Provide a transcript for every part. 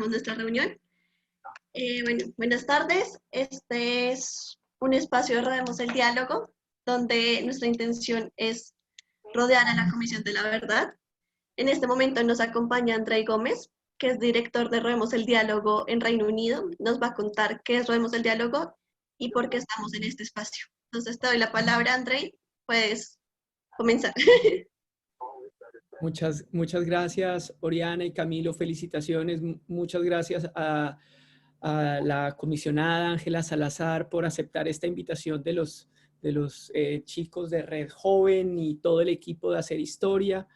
Nuestra reunión. Buenas tardes. Este es un espacio de Rodemos el Diálogo, donde nuestra intención es rodear a la Comisión de la Verdad. En este momento nos acompaña Andrei Gómez, que es director de Rodemos el Diálogo en Reino Unido. Nos va a contar qué es Rodemos el Diálogo y por qué estamos en este espacio. Entonces te doy la palabra, Andrei. Puedes comenzar. Muchas gracias, Oriana y Camilo. Felicitaciones. Muchas gracias a la comisionada Ángela Salazar por aceptar esta invitación de los chicos de Red Joven y todo el equipo de Hacer Historia.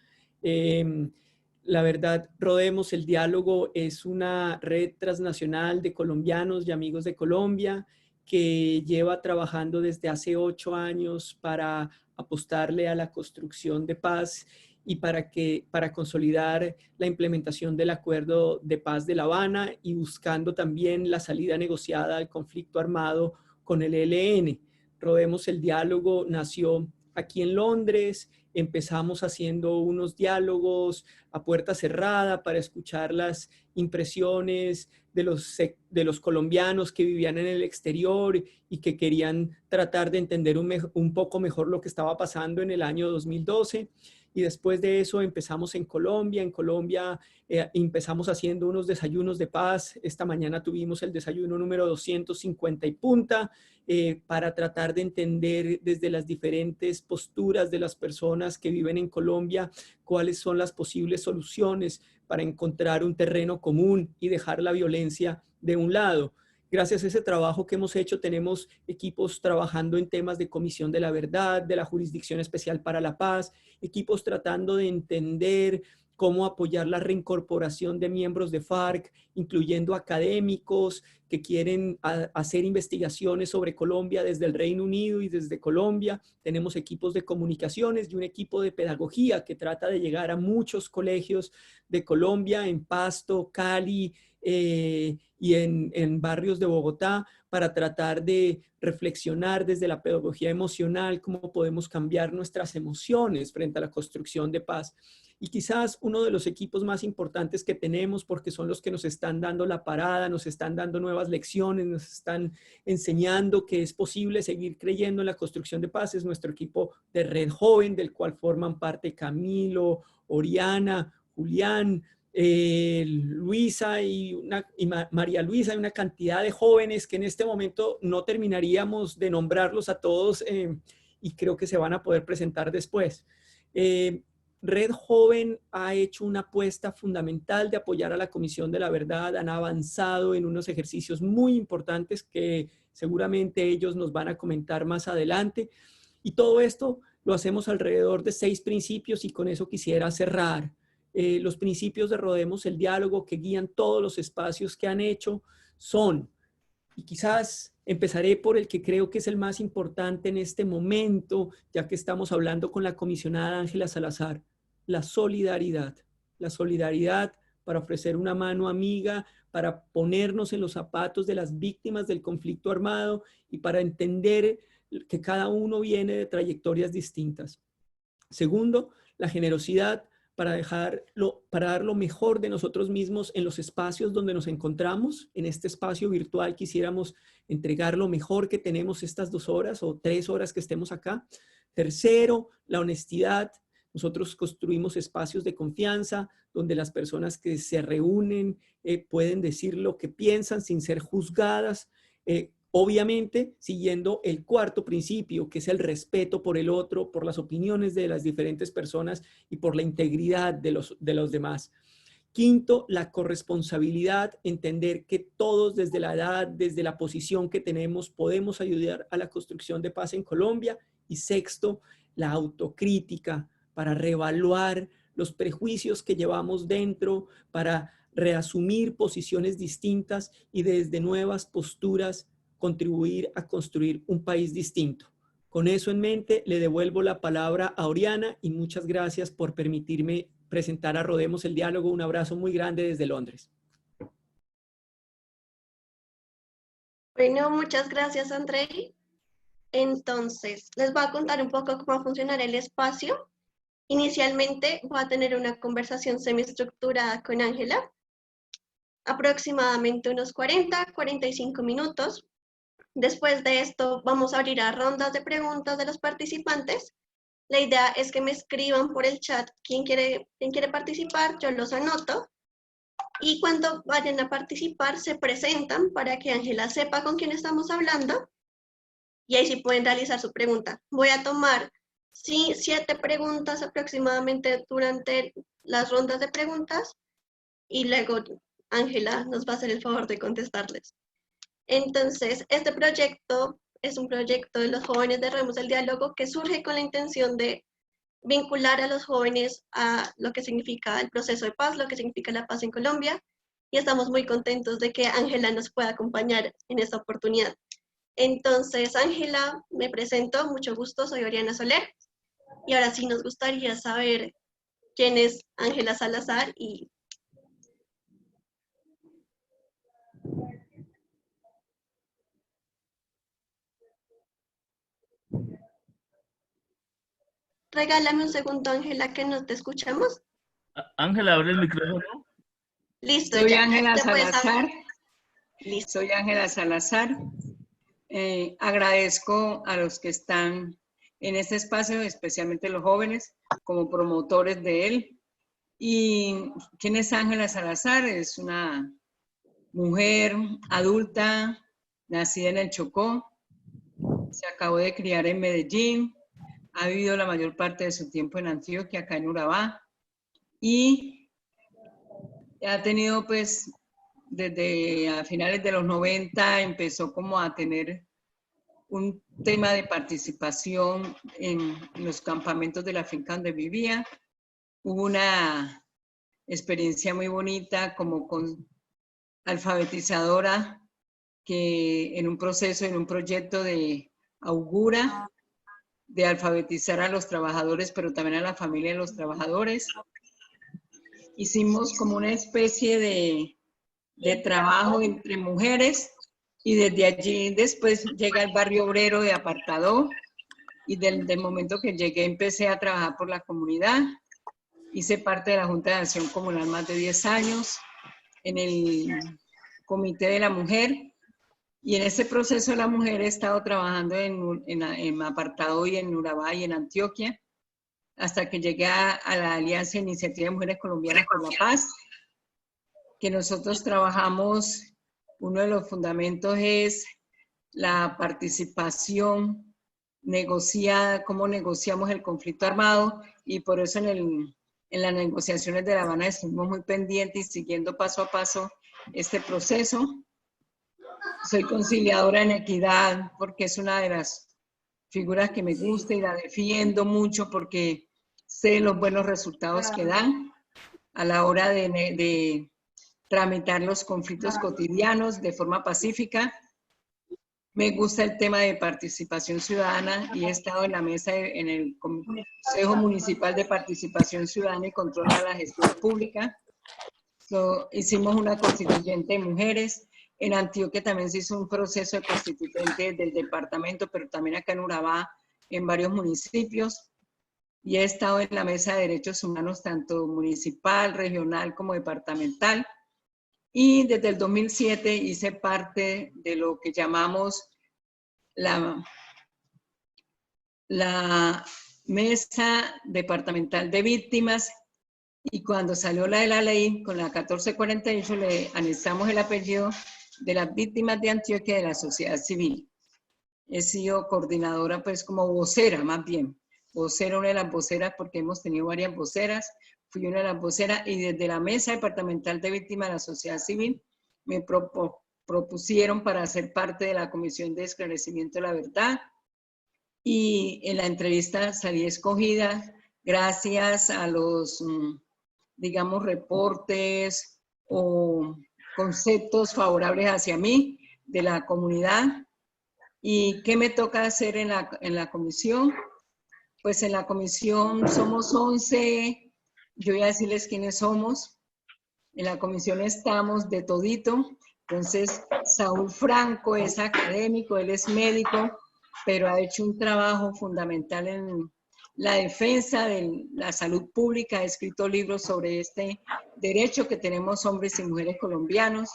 La verdad, Rodemos el Diálogo es una red transnacional de colombianos y amigos de Colombia que lleva trabajando desde hace 8 años para apostarle a la construcción de paz y para consolidar la implementación del Acuerdo de Paz de La Habana y buscando también la salida negociada al conflicto armado con el ELN. Rodemos el Diálogo nació aquí en Londres. Empezamos haciendo unos diálogos a puerta cerrada para escuchar las impresiones de los colombianos que vivían en el exterior y que querían tratar de entender un poco mejor lo que estaba pasando en el año 2012. Y después de eso empezamos en Colombia. En Colombia empezamos haciendo unos desayunos de paz. Esta mañana tuvimos el desayuno número 250 y punta para tratar de entender desde las diferentes posturas de las personas que viven en Colombia cuáles son las posibles soluciones para encontrar un terreno común y dejar la violencia de un lado. Gracias a ese trabajo que hemos hecho, tenemos equipos trabajando en temas de Comisión de la Verdad, de la Jurisdicción Especial para la Paz, equipos tratando de entender cómo apoyar la reincorporación de miembros de FARC, incluyendo académicos que quieren hacer investigaciones sobre Colombia desde el Reino Unido y desde Colombia. Tenemos equipos de comunicaciones y un equipo de pedagogía que trata de llegar a muchos colegios de Colombia, en Pasto, Cali, y en barrios de Bogotá para tratar de reflexionar desde la pedagogía emocional cómo podemos cambiar nuestras emociones frente a la construcción de paz. Y quizás uno de los equipos más importantes que tenemos, porque son los que nos están dando la parada, nos están dando nuevas lecciones, nos están enseñando que es posible seguir creyendo en la construcción de paz, es nuestro equipo de Red Joven, del cual forman parte Camilo, Oriana, Julián, Luisa y María Luisa y una cantidad de jóvenes que en este momento no terminaríamos de nombrarlos a todos y creo que se van a poder presentar después. Red Joven ha hecho una apuesta fundamental de apoyar a la Comisión de la Verdad, han avanzado en unos ejercicios muy importantes que seguramente ellos nos van a comentar más adelante y todo esto lo hacemos alrededor de 6 principios y con eso quisiera cerrar. Los principios de Rodemos el Diálogo que guían todos los espacios que han hecho son, y quizás empezaré por el que creo que es el más importante en este momento, ya que estamos hablando con la comisionada Ángela Salazar, la solidaridad. La solidaridad para ofrecer una mano amiga, para ponernos en los zapatos de las víctimas del conflicto armado y para entender que cada uno viene de trayectorias distintas. Segundo, la generosidad para dar lo mejor de nosotros mismos en los espacios donde nos encontramos. En este espacio virtual quisiéramos entregar lo mejor que tenemos estas 2 horas o 3 horas que estemos acá. Tercero, la honestidad. Nosotros construimos espacios de confianza donde las personas que se reúnen pueden decir lo que piensan sin ser juzgadas. Obviamente, siguiendo el 4.º principio, que es el respeto por el otro, por las opiniones de las diferentes personas y por la integridad de los demás. Quinto, la corresponsabilidad, entender que todos desde la edad, desde la posición que tenemos, podemos ayudar a la construcción de paz en Colombia. Y sexto, la autocrítica para reevaluar los prejuicios que llevamos dentro, para reasumir posiciones distintas y desde nuevas posturas contribuir a construir un país distinto. Con eso en mente, le devuelvo la palabra a Oriana y muchas gracias por permitirme presentar a Rodemos el Diálogo. Un abrazo muy grande desde Londres. Bueno, muchas gracias, Andrei. Entonces, les voy a contar un poco cómo va a funcionar el espacio. Inicialmente voy a tener una conversación semiestructurada con Ángela. aproximadamente unos 40-45 minutos. Después de esto vamos a abrir a rondas de preguntas de los participantes. La idea es que me escriban por el chat quién quiere participar, yo los anoto. Y cuando vayan a participar se presentan para que Ángela sepa con quién estamos hablando. Y ahí sí pueden realizar su pregunta. Voy a tomar 7 preguntas aproximadamente durante las rondas de preguntas y luego Ángela nos va a hacer el favor de contestarles. Entonces, este proyecto es un proyecto de los jóvenes de Rodemos el Diálogo que surge con la intención de vincular a los jóvenes a lo que significa el proceso de paz, lo que significa la paz en Colombia, y estamos muy contentos de que Ángela nos pueda acompañar en esta oportunidad. Entonces, Ángela, me presento, mucho gusto, soy Oriana Soler, y ahora sí nos gustaría saber quién es Ángela Salazar y... Regálame un segundo, Ángela, que no te escuchamos. Ángela, abre el micrófono. Listo, Soy ya. Ángela Ya puedes Salazar. hablar. Listo. Soy Ángela Salazar. Agradezco a los que están en este espacio, especialmente los jóvenes, como promotores de él. ¿Y quién es Ángela Salazar? Es una mujer adulta, nacida en el Chocó, se acabó de criar en Medellín, ha vivido la mayor parte de su tiempo en Antioquia, acá en Urabá, y ha tenido pues desde a finales de los 90 empezó como a tener un tema de participación en los campamentos de la finca donde vivía. Hubo una experiencia muy bonita como con alfabetizadora que en un proceso, en un proyecto de Augura, de alfabetizar a los trabajadores, pero también a la familia de los trabajadores. Hicimos como una especie de trabajo entre mujeres y desde allí después llega el barrio obrero de Apartadó y desde el momento que llegué empecé a trabajar por la comunidad. Hice parte de la Junta de Acción Comunal más de 10 años en el Comité de la Mujer y en ese proceso de la mujer he estado trabajando en Apartadó y en Urabá y en Antioquia hasta que llegué a la Alianza Iniciativa de Mujeres Colombianas por la Paz, que nosotros trabajamos, uno de los fundamentos es la participación negociada, cómo negociamos el conflicto armado, y por eso en las negociaciones de La Habana estuvimos muy pendientes y siguiendo paso a paso este proceso. Soy conciliadora en equidad porque es una de las figuras que me gusta y la defiendo mucho porque sé los buenos resultados que dan a la hora de tramitar los conflictos cotidianos de forma pacífica. Me gusta el tema de participación ciudadana y he estado en la mesa en el Consejo Municipal de Participación Ciudadana y Control a la Gestión Pública. Hicimos una constituyente de mujeres. En Antioquia también se hizo un proceso de constituyente del departamento, pero también acá en Urabá, en varios municipios. Y he estado en la mesa de derechos humanos, tanto municipal, regional como departamental. Y desde el 2007 hice parte de lo que llamamos la Mesa Departamental de Víctimas. Y cuando salió la de la ley, con la 1448, le anexamos el apellido de las víctimas de Antioquia de la sociedad civil. He sido coordinadora, pues como vocera más bien. Vocera, una de las voceras, porque hemos tenido varias voceras. Fui una de las voceras y desde la Mesa Departamental de Víctimas de la Sociedad Civil me propusieron para ser parte de la Comisión de Esclarecimiento de la Verdad. Y en la entrevista salí escogida gracias a los, digamos, reportes o conceptos favorables hacia mí de la comunidad. ¿Y qué me toca hacer en la comisión? Pues en la comisión somos 11, yo voy a decirles quiénes somos. En la comisión estamos de todito. Entonces, Saúl Franco es académico, él es médico, pero ha hecho un trabajo fundamental en la defensa de la salud pública, ha escrito libros sobre este derecho que tenemos hombres y mujeres colombianos.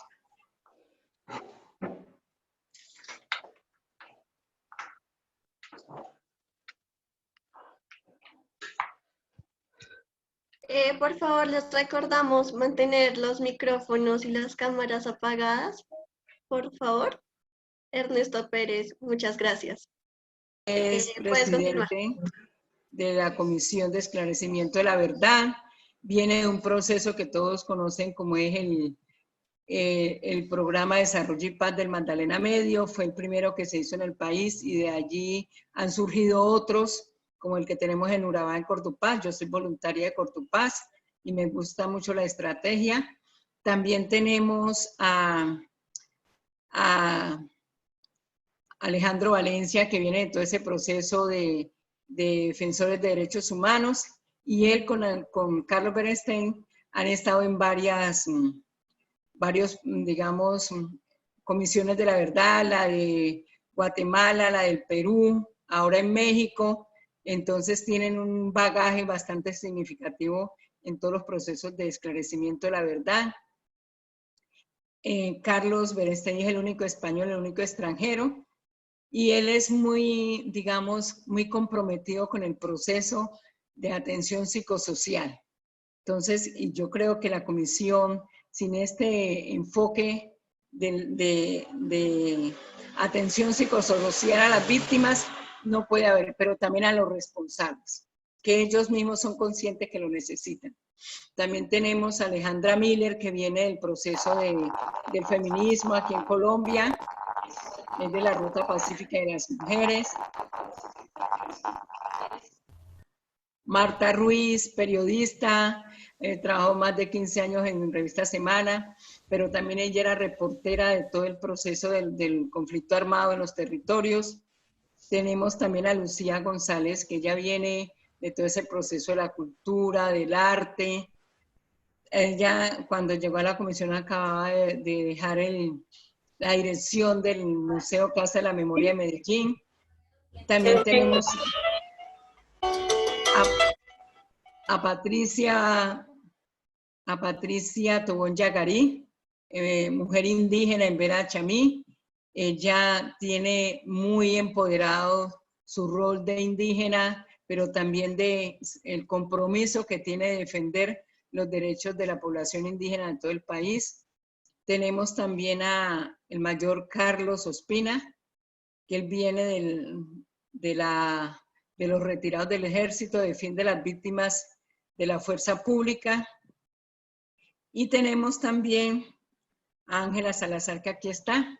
Por favor, les recordamos mantener los micrófonos y las cámaras apagadas, por favor. Ernesto Pérez, muchas gracias. Es Puedes continuar. presidente de la Comisión de Esclarecimiento de la Verdad. Viene de un proceso que todos conocen como es el Programa de Desarrollo y Paz del Magdalena Medio. Fue el primero que se hizo en el país y de allí han surgido otros, como el que tenemos en Urabá, en Cortupás. Yo soy voluntaria de Cortupás y me gusta mucho la estrategia. También tenemos a Alejandro Valencia, que viene de todo ese proceso de defensores de derechos humanos, y él con Carlos Berenstein han estado en varios, digamos, comisiones de la verdad, la de Guatemala, la del Perú, ahora en México. Entonces tienen un bagaje bastante significativo en todos los procesos de esclarecimiento de la verdad. Carlos Berenstein es el único español, el único extranjero, y él es muy, digamos, muy comprometido con el proceso de atención psicosocial. Entonces, y yo creo que la comisión, sin este enfoque de atención psicosocial a las víctimas, no puede haber, pero también a los responsables, que ellos mismos son conscientes que lo necesitan. También tenemos a Alejandra Miller, que viene del proceso del feminismo aquí en Colombia, es de la Ruta Pacífica de las Mujeres. Marta Ruiz, periodista, trabajó más de 15 años en Revista Semana, pero también ella era reportera de todo el proceso del conflicto armado en los territorios. Tenemos también a Lucía González, que ella viene de todo ese proceso de la cultura, del arte. Ella, cuando llegó a la comisión, acababa de dejar la dirección del Museo Casa de la Memoria de Medellín. También tenemos a Patricia Tobón Yagarí, mujer indígena en Vera Chamí. Ella tiene muy empoderado su rol de indígena, pero también el compromiso que tiene de defender los derechos de la población indígena en todo el país. Tenemos también el mayor Carlos Ospina, que él viene de los retirados del ejército, defiende a las víctimas de la fuerza pública. Y tenemos también a Ángela Salazar, que aquí está.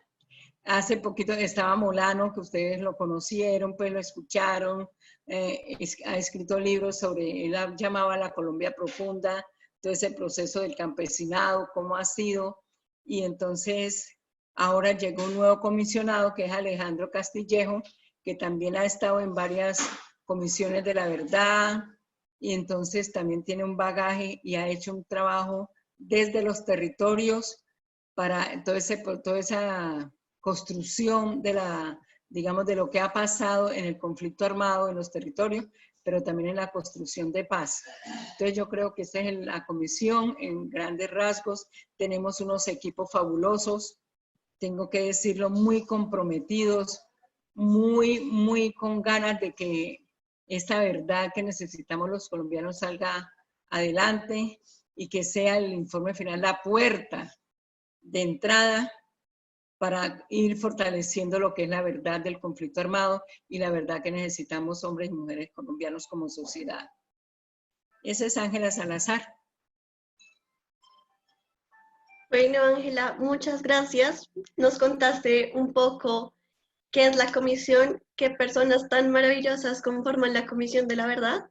Hace poquito estaba Molano, que ustedes lo conocieron, pues lo escucharon, ha escrito libros sobre, él llamaba la Colombia Profunda, todo ese proceso del campesinado, cómo ha sido. Y entonces ahora llegó un nuevo comisionado, que es Alejandro Castillejo, que también ha estado en varias comisiones de la verdad, y entonces también tiene un bagaje y ha hecho un trabajo desde los territorios para toda esa construcción digamos, de lo que ha pasado en el conflicto armado en los territorios, pero también en la construcción de paz. Entonces yo creo que esta es la comisión en grandes rasgos. Tenemos unos equipos fabulosos, tengo que decirlo, muy comprometidos, muy con ganas de que esta verdad que necesitamos los colombianos salga adelante y que sea el informe final la puerta de entrada para ir fortaleciendo lo que es la verdad del conflicto armado y la verdad que necesitamos hombres y mujeres colombianos como sociedad. Esa es Ángela Salazar. Bueno, Ángela, muchas gracias. Nos contaste un poco qué es la comisión, qué personas tan maravillosas conforman la Comisión de la Verdad.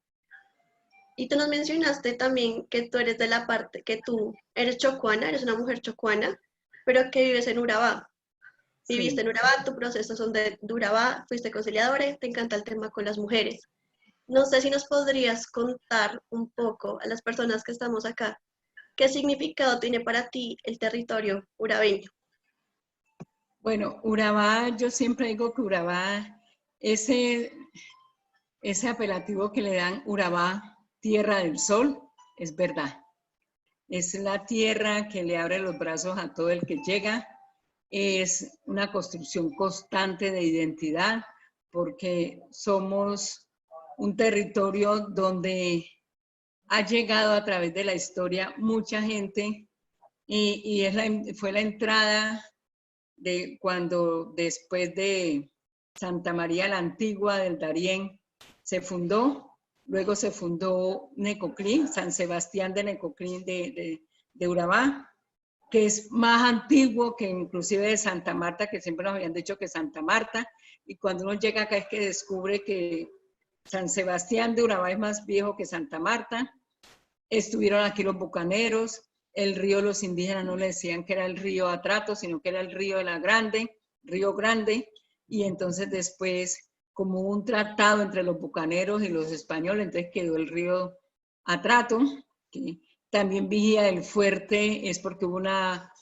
Y tú nos mencionaste también que tú eres de la parte, que tú eres chocuana, eres una mujer chocuana, pero que vives en Urabá. Viviste Sí. en Urabá, tu proceso son de Urabá, fuiste conciliadora y te encanta el tema con las mujeres. No sé si nos podrías contar un poco a las personas que estamos acá, ¿qué significado tiene para ti el territorio urabeño? Bueno, Urabá, yo siempre digo que Urabá es ese apelativo que le dan Urabá, tierra del sol, es verdad. Es la tierra que le abre los brazos a todo el que llega. Es una construcción constante de identidad, porque somos un territorio donde ha llegado a través de la historia mucha gente y fue la entrada de cuando después de Santa María la Antigua del Darién se fundó, luego se fundó Necoclí, San Sebastián de Necoclí de Urabá, que es más antiguo que inclusive de Santa Marta, que siempre nos habían dicho que Santa Marta, y cuando uno llega acá es que descubre que San Sebastián de Urabá es más viejo que Santa Marta. Estuvieron aquí los bucaneros, el río los indígenas no le decían que era el río Atrato, sino que era el río de la Grande, Río Grande, y entonces después, como hubo un tratado entre los bucaneros y los españoles, entonces quedó el río Atrato, que también vigía del fuerte, es porque hubo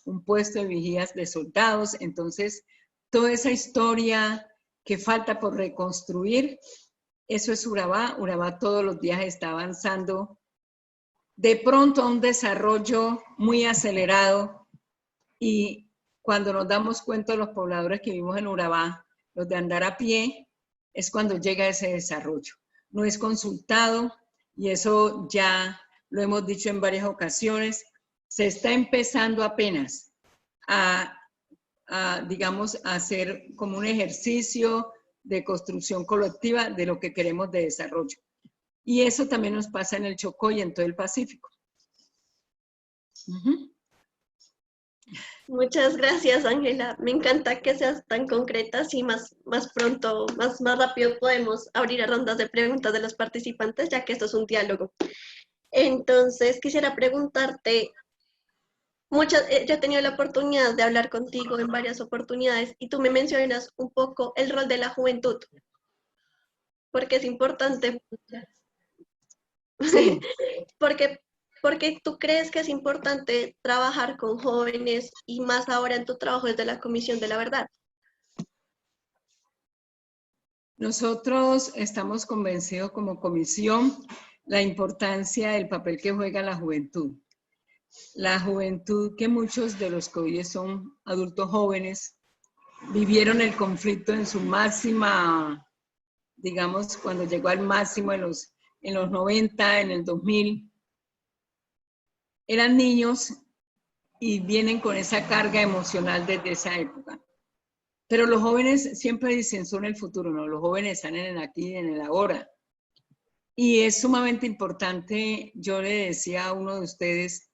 un puesto de vigías de soldados, entonces toda esa historia que falta por reconstruir, eso es Urabá. Urabá todos los días está avanzando de pronto a un desarrollo muy acelerado, y cuando nos damos cuenta los pobladores que vivimos en Urabá, los de andar a pie, es cuando llega ese desarrollo. No es consultado, y eso ya lo hemos dicho en varias ocasiones, se está empezando apenas digamos, a hacer como un ejercicio de construcción colectiva de lo que queremos de desarrollo. Y eso también nos pasa en el Chocó y en todo el Pacífico. Muchas gracias, Ángela. Me encanta que seas tan concreta, y más pronto, más rápido podemos abrir a rondas de preguntas de los participantes, ya que esto es un diálogo. Entonces, quisiera preguntarte, yo he tenido la oportunidad de hablar contigo en varias oportunidades y tú me mencionas un poco el rol de la juventud, porque es importante. Sí. porque tú crees que es importante trabajar con jóvenes y más ahora en tu trabajo desde la Comisión de la Verdad. Nosotros estamos convencidos como comisión la importancia del papel que juega la juventud. La juventud, que muchos de los que hoy son adultos jóvenes vivieron el conflicto en su máxima, digamos, cuando llegó al máximo en los 90, en el 2000, eran niños y vienen con esa carga emocional desde esa época. Pero los jóvenes siempre dicen son el futuro, ¿no? Los jóvenes están en el aquí y en el ahora. Y es sumamente importante, yo le decía a uno de ustedes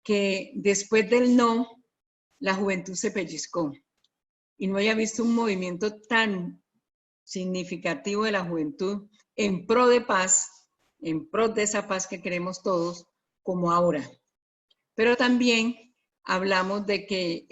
que después del no, la juventud se pellizcó. Y no haya visto un movimiento tan significativo de la juventud en pro de paz, en pro de esa paz que queremos todos, como ahora. Pero también hablamos de que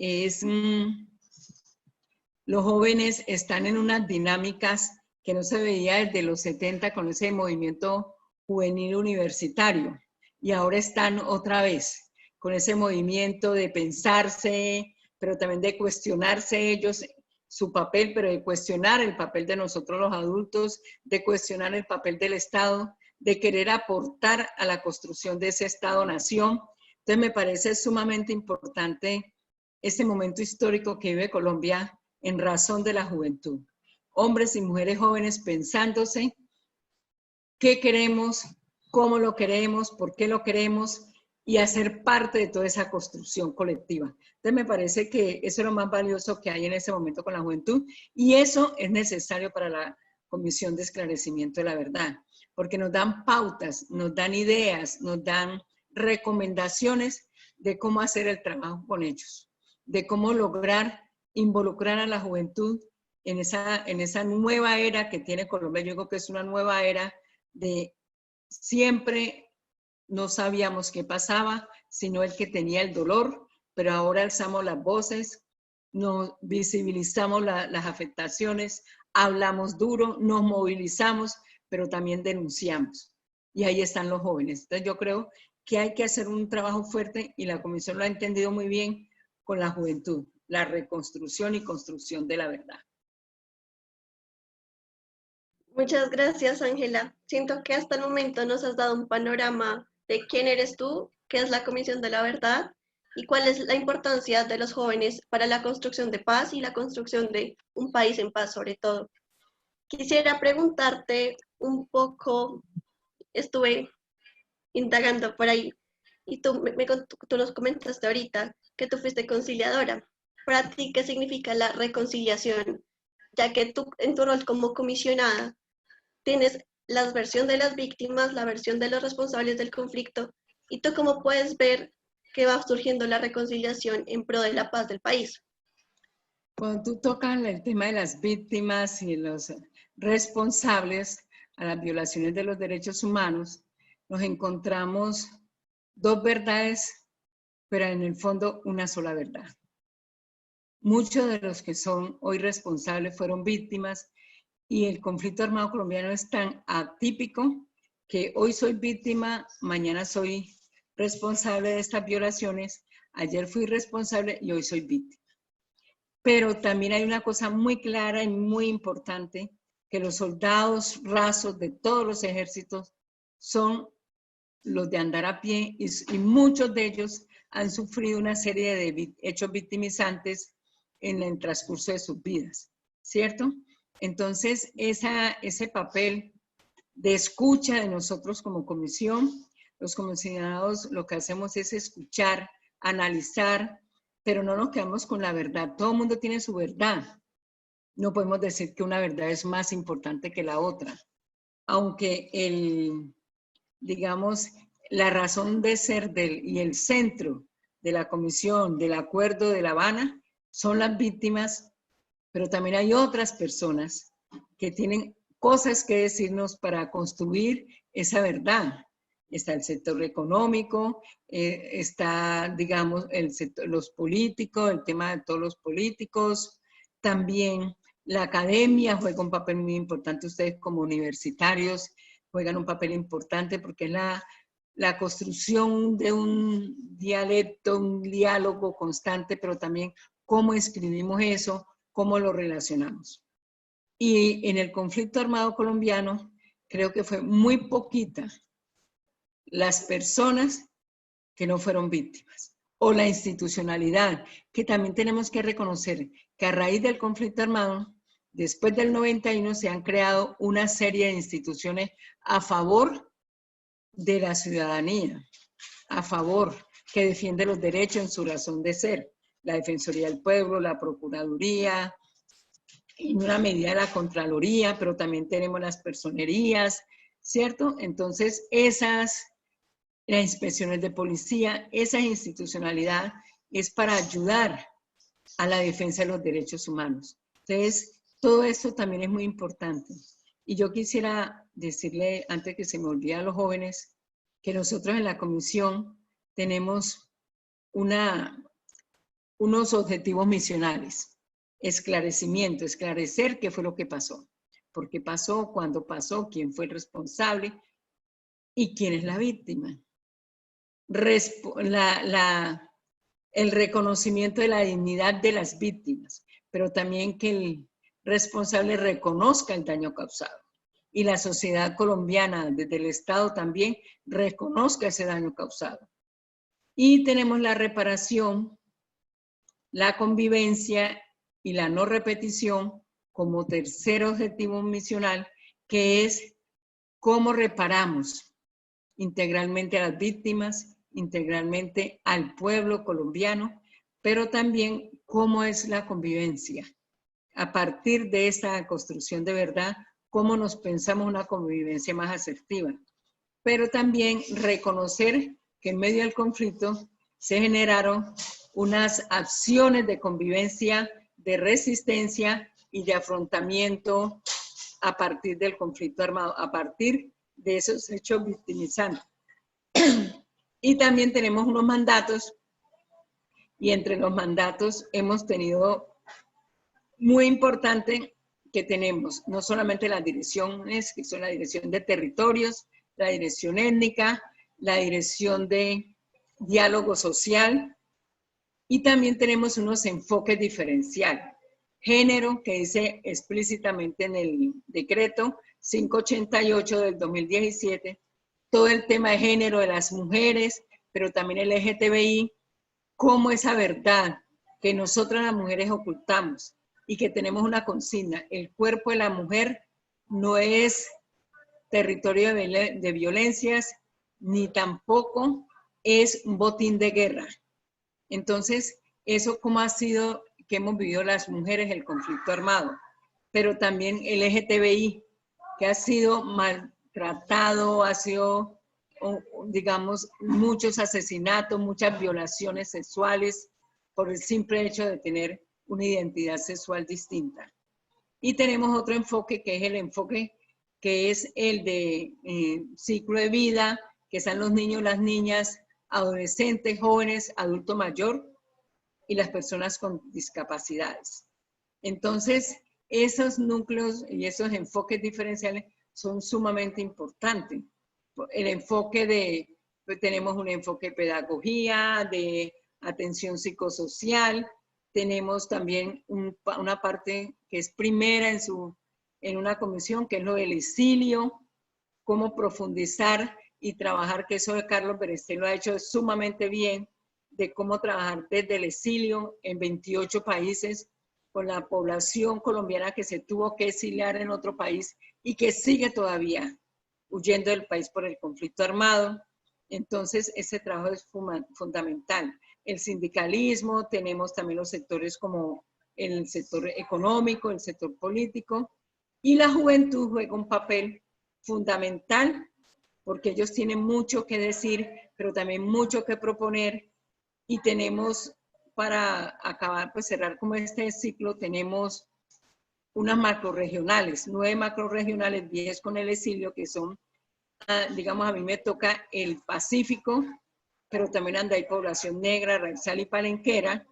los jóvenes están en unas dinámicas que no se veía desde los 70 con ese movimiento juvenil universitario, y ahora están otra vez con ese movimiento de pensarse, pero también de cuestionarse ellos su papel, pero de cuestionar el papel de nosotros los adultos, de cuestionar el papel del Estado, de querer aportar a la construcción de ese Estado-nación. Entonces me parece sumamente importante este momento histórico que vive Colombia en razón de la juventud. Hombres y mujeres jóvenes pensándose qué queremos, cómo lo queremos, por qué lo queremos, y hacer parte de toda esa construcción colectiva. Entonces me parece que eso es lo más valioso que hay en ese momento con la juventud, y eso es necesario para la Comisión de Esclarecimiento de la Verdad, porque nos dan pautas, nos dan ideas, nos dan recomendaciones de cómo hacer el trabajo con ellos, de cómo lograr involucrar a la juventud en esa nueva era que tiene Colombia. Yo digo que es una nueva era de siempre no sabíamos qué pasaba, sino el que tenía el dolor, pero ahora alzamos las voces, nos visibilizamos las afectaciones, hablamos duro, nos movilizamos, pero también denunciamos. Y ahí están los jóvenes. Entonces yo creo que hay que hacer un trabajo fuerte, y la Comisión lo ha entendido muy bien, con la juventud, la reconstrucción y construcción de la verdad. Muchas gracias, Ángela. Siento que hasta el momento nos has dado un panorama de quién eres tú, qué es la Comisión de la Verdad y cuál es la importancia de los jóvenes para la construcción de paz y la construcción de un país en paz, sobre todo. Quisiera preguntarte un poco, estuve indagando por ahí y tú nos comentaste ahorita que tú fuiste conciliadora. Para ti, ¿qué significa la reconciliación? Ya que tú, en tu rol como comisionada, tienes la versión de las víctimas, la versión de los responsables del conflicto, y tú cómo puedes ver que va surgiendo la reconciliación en pro de la paz del país. Cuando tú tocas el tema de las víctimas y los responsables a las violaciones de los derechos humanos, nos encontramos dos verdades, pero en el fondo una sola verdad. Muchos de los que son hoy responsables fueron víctimas y el conflicto armado colombiano es tan atípico que hoy soy víctima, mañana soy responsable de estas violaciones, ayer fui responsable y hoy soy víctima. Pero también hay una cosa muy clara y muy importante, que los soldados rasos de todos los ejércitos son los de andar a pie y muchos de ellos han sufrido una serie de hechos victimizantes en el transcurso de sus vidas, ¿cierto? Entonces, ese papel de escucha de nosotros como comisión, los comisionados lo que hacemos es escuchar, analizar, pero no nos quedamos con la verdad. Todo el mundo tiene su verdad. No podemos decir que una verdad es más importante que la otra. Aunque digamos, la razón de ser y el centro de la comisión, del acuerdo de La Habana, son las víctimas, pero también hay otras personas que tienen cosas que decirnos para construir esa verdad. Está el sector económico, está, digamos, los políticos, el tema de todos los políticos, también la academia juega un papel muy importante, ustedes como universitarios juegan un papel importante porque es la construcción de un dialecto, un diálogo constante, pero también cómo escribimos eso, cómo lo relacionamos. Y en el conflicto armado colombiano, creo que fue muy poquita las personas que no fueron víctimas, o la institucionalidad, que también tenemos que reconocer que a raíz del conflicto armado, después del 91 se han creado una serie de instituciones a favor de la ciudadanía, a favor, que defiende los derechos en su razón de ser, la Defensoría del Pueblo, la Procuraduría, en una medida la Contraloría, pero también tenemos las personerías, ¿cierto? Entonces, las inspecciones de policía, esa institucionalidad es para ayudar a la defensa de los derechos humanos. Entonces, todo esto también es muy importante. Y yo quisiera decirle, antes que se me olvide a los jóvenes, que nosotros en la comisión tenemos unos objetivos misionales. Esclarecimiento, esclarecer qué fue lo que pasó. ¿Por qué pasó? ¿Cuándo pasó? ¿Quién fue el responsable? ¿Y quién es la víctima? El reconocimiento de la dignidad de las víctimas, pero también que el responsable reconozca el daño causado. Y la sociedad colombiana, desde el Estado también, reconozca ese daño causado. Y tenemos la reparación, la convivencia y la no repetición como tercer objetivo misional, que es cómo reparamos integralmente a las víctimas, integralmente al pueblo colombiano, pero también cómo es la convivencia. A partir de esta construcción de verdad, cómo nos pensamos una convivencia más asertiva. Pero también reconocer que en medio del conflicto se generaron unas acciones de convivencia, de resistencia y de afrontamiento a partir del conflicto armado, a partir de esos hechos victimizantes. Y también tenemos unos mandatos, y entre los mandatos hemos tenido muy importante que tenemos no solamente las direcciones, que son la dirección de territorios, la dirección étnica, la dirección de diálogo social, y también tenemos unos enfoques diferenciales. Género, que dice explícitamente en el decreto, 588 del 2017, todo el tema de género de las mujeres, pero también el LGTBI, como esa verdad que nosotras las mujeres ocultamos y que tenemos una consigna: el cuerpo de la mujer no es territorio de violencias, ni tampoco es un botín de guerra. Entonces, eso como ha sido que hemos vivido las mujeres el conflicto armado, pero también el LGTBI, que ha sido maltratado, ha sido, digamos, muchos asesinatos, muchas violaciones sexuales por el simple hecho de tener una identidad sexual distinta. Y tenemos otro enfoque, que es el enfoque que es el de ciclo de vida, que están los niños, las niñas, adolescentes, jóvenes, adulto mayor y las personas con discapacidades. Entonces, esos núcleos y esos enfoques diferenciales son sumamente importantes. El enfoque de, pues tenemos un enfoque de pedagogía, de atención psicosocial, tenemos también una parte que es primera en una comisión, que es lo del exilio, cómo profundizar y trabajar, que eso de Carlos Beresté lo ha hecho sumamente bien, de cómo trabajar desde el exilio en 28 países, con la población colombiana que se tuvo que exiliar en otro país y que sigue todavía huyendo del país por el conflicto armado. Entonces, ese trabajo es fundamental. El sindicalismo, tenemos también los sectores como el sector económico, el sector político, y la juventud juega un papel fundamental, porque ellos tienen mucho que decir, pero también mucho que proponer, y tenemos, para acabar, pues cerrar como este ciclo, tenemos unas macroregionales, 9 macroregionales, 10 con el exilio, que son, digamos, a mí me toca el Pacífico, pero también anda hay población negra, raizal y palenquera.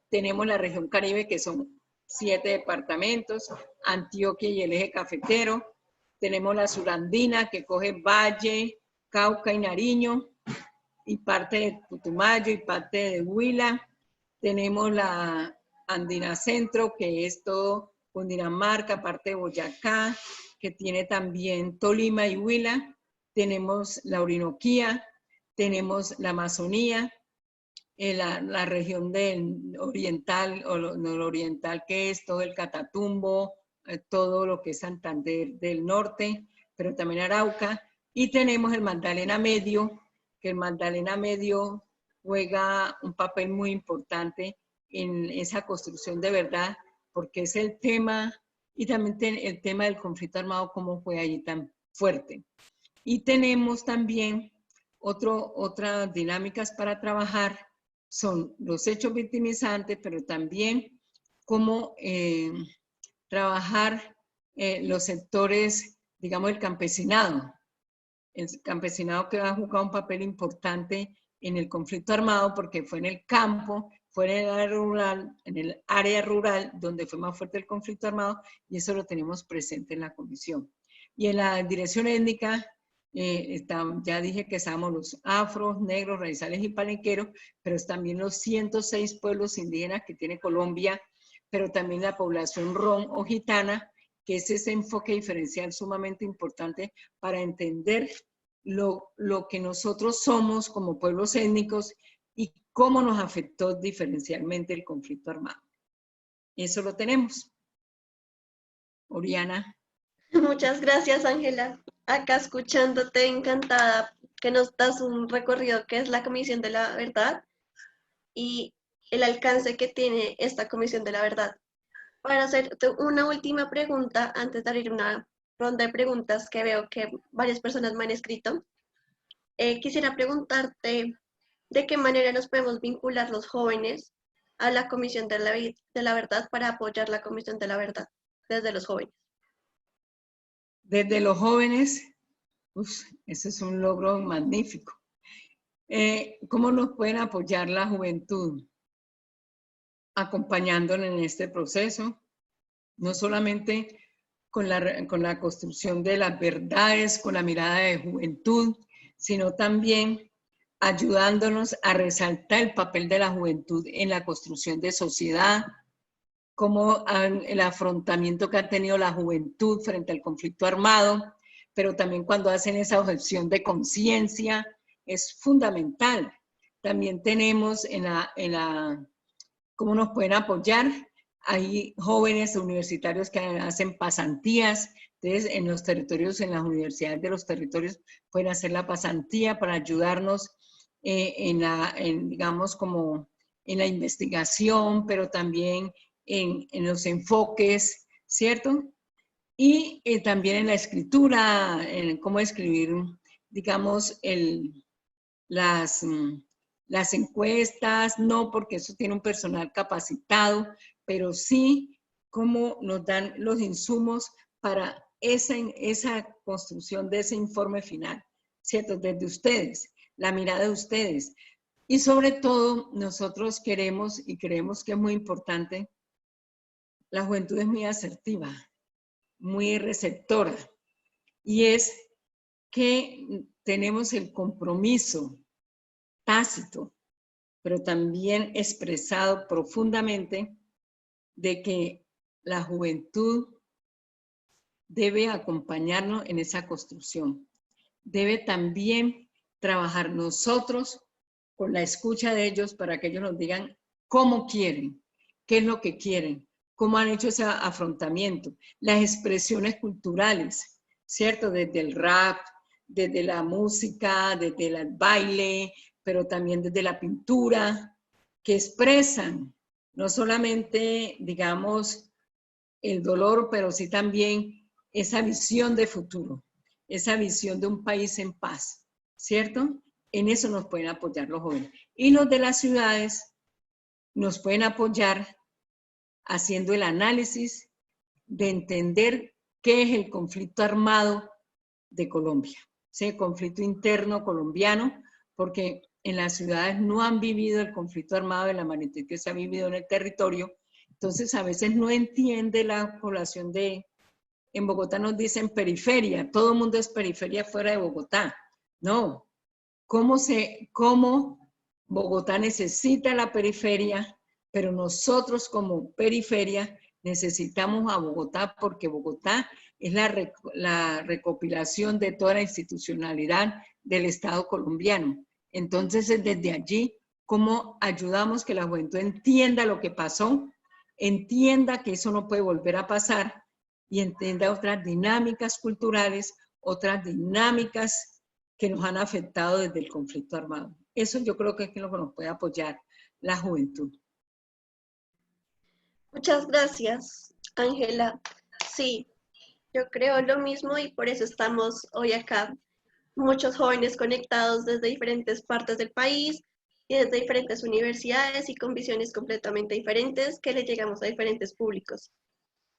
Tenemos la región Caribe, que son 7 departamentos, Antioquia y el eje cafetero. Tenemos la surandina, que coge Valle, Cauca y Nariño, y parte de Putumayo y parte de Huila. Tenemos la andina centro, que es todo Cundinamarca, parte de Boyacá, que tiene también Tolima y Huila. Tenemos la Orinoquía, tenemos la Amazonía, la región del oriental, o nororiental, que es todo el Catatumbo, todo lo que es Santander del norte, pero también Arauca. Y tenemos el Magdalena Medio, que el Magdalena Medio juega un papel muy importante en esa construcción de verdad, porque es el tema, y también el tema del conflicto armado, cómo fue allí tan fuerte. Y tenemos también otras dinámicas para trabajar, son los hechos victimizantes, pero también cómo trabajar los sectores, digamos, el campesinado que ha jugado un papel importante en el conflicto armado, porque fue en el campo, fue en el área rural donde fue más fuerte el conflicto armado, y eso lo tenemos presente en la comisión. Y en la dirección étnica, ya dije que estábamos los afros, negros, raizales y palenqueros, pero también los 106 pueblos indígenas que tiene Colombia, pero también la población rom o gitana, que es ese enfoque diferencial sumamente importante para entender lo que nosotros somos como pueblos étnicos y cómo nos afectó diferencialmente el conflicto armado. Eso lo tenemos. Oriana. Muchas gracias, Ángela. Acá escuchándote, encantada, que nos das un recorrido que es la Comisión de la Verdad y el alcance que tiene esta Comisión de la Verdad. Para hacerte una última pregunta, antes de abrir una ronda de preguntas que veo que varias personas me han escrito, quisiera preguntarte de qué manera nos podemos vincular los jóvenes a la Comisión de la Verdad para apoyar la Comisión de la Verdad desde los jóvenes. Desde los jóvenes, ese es un logro magnífico. ¿Cómo nos pueden apoyar la juventud? Acompañándonos en este proceso, no solamente con la construcción de las verdades, con la mirada de juventud, sino también ayudándonos a resaltar el papel de la juventud en la construcción de sociedad, cómo el afrontamiento que ha tenido la juventud frente al conflicto armado, pero también cuando hacen esa objeción de conciencia, es fundamental. También tenemos cómo nos pueden apoyar. Hay jóvenes universitarios que hacen pasantías, entonces en los territorios, en las universidades de los territorios pueden hacer la pasantía para ayudarnos digamos, como en la investigación, pero también en los enfoques, ¿cierto? Y también en la escritura, en cómo escribir, digamos, las encuestas, no porque eso tiene un personal capacitado, pero sí cómo nos dan los insumos para esa construcción de ese informe final, ¿cierto? Desde ustedes, la mirada de ustedes. Y sobre todo, nosotros queremos y creemos que es muy importante, la juventud es muy asertiva, muy receptora, y es que tenemos el compromiso tácito, pero también expresado profundamente, de que la juventud debe acompañarnos en esa construcción. Debe también trabajar nosotros con la escucha de ellos para que ellos nos digan cómo quieren, qué es lo que quieren, cómo han hecho ese afrontamiento, las expresiones culturales, ¿cierto? Desde el rap, desde la música, desde el baile, pero también desde la pintura, que expresan no solamente, digamos, el dolor, pero sí también esa visión de futuro, esa visión de un país en paz, ¿cierto? En eso nos pueden apoyar los jóvenes. Y los de las ciudades nos pueden apoyar haciendo el análisis de entender qué es el conflicto armado de Colombia, ¿sí? El conflicto interno colombiano, porque en las ciudades no han vivido el conflicto armado de la magnitud que se ha vivido en el territorio, entonces a veces no entiende la población en Bogotá nos dicen periferia, todo el mundo es periferia fuera de Bogotá. No, cómo Bogotá necesita la periferia, pero nosotros como periferia necesitamos a Bogotá porque Bogotá es la recopilación de toda la institucionalidad del Estado colombiano. Entonces, desde allí, ¿cómo ayudamos que la juventud entienda lo que pasó, entienda que eso no puede volver a pasar y entienda otras dinámicas culturales, otras dinámicas que nos han afectado desde el conflicto armado? Eso yo creo que es lo que nos puede apoyar la juventud. Muchas gracias, Ángela. Sí, yo creo lo mismo y por eso estamos hoy acá. Muchos jóvenes conectados desde diferentes partes del país y desde diferentes universidades y con visiones completamente diferentes que le llegamos a diferentes públicos.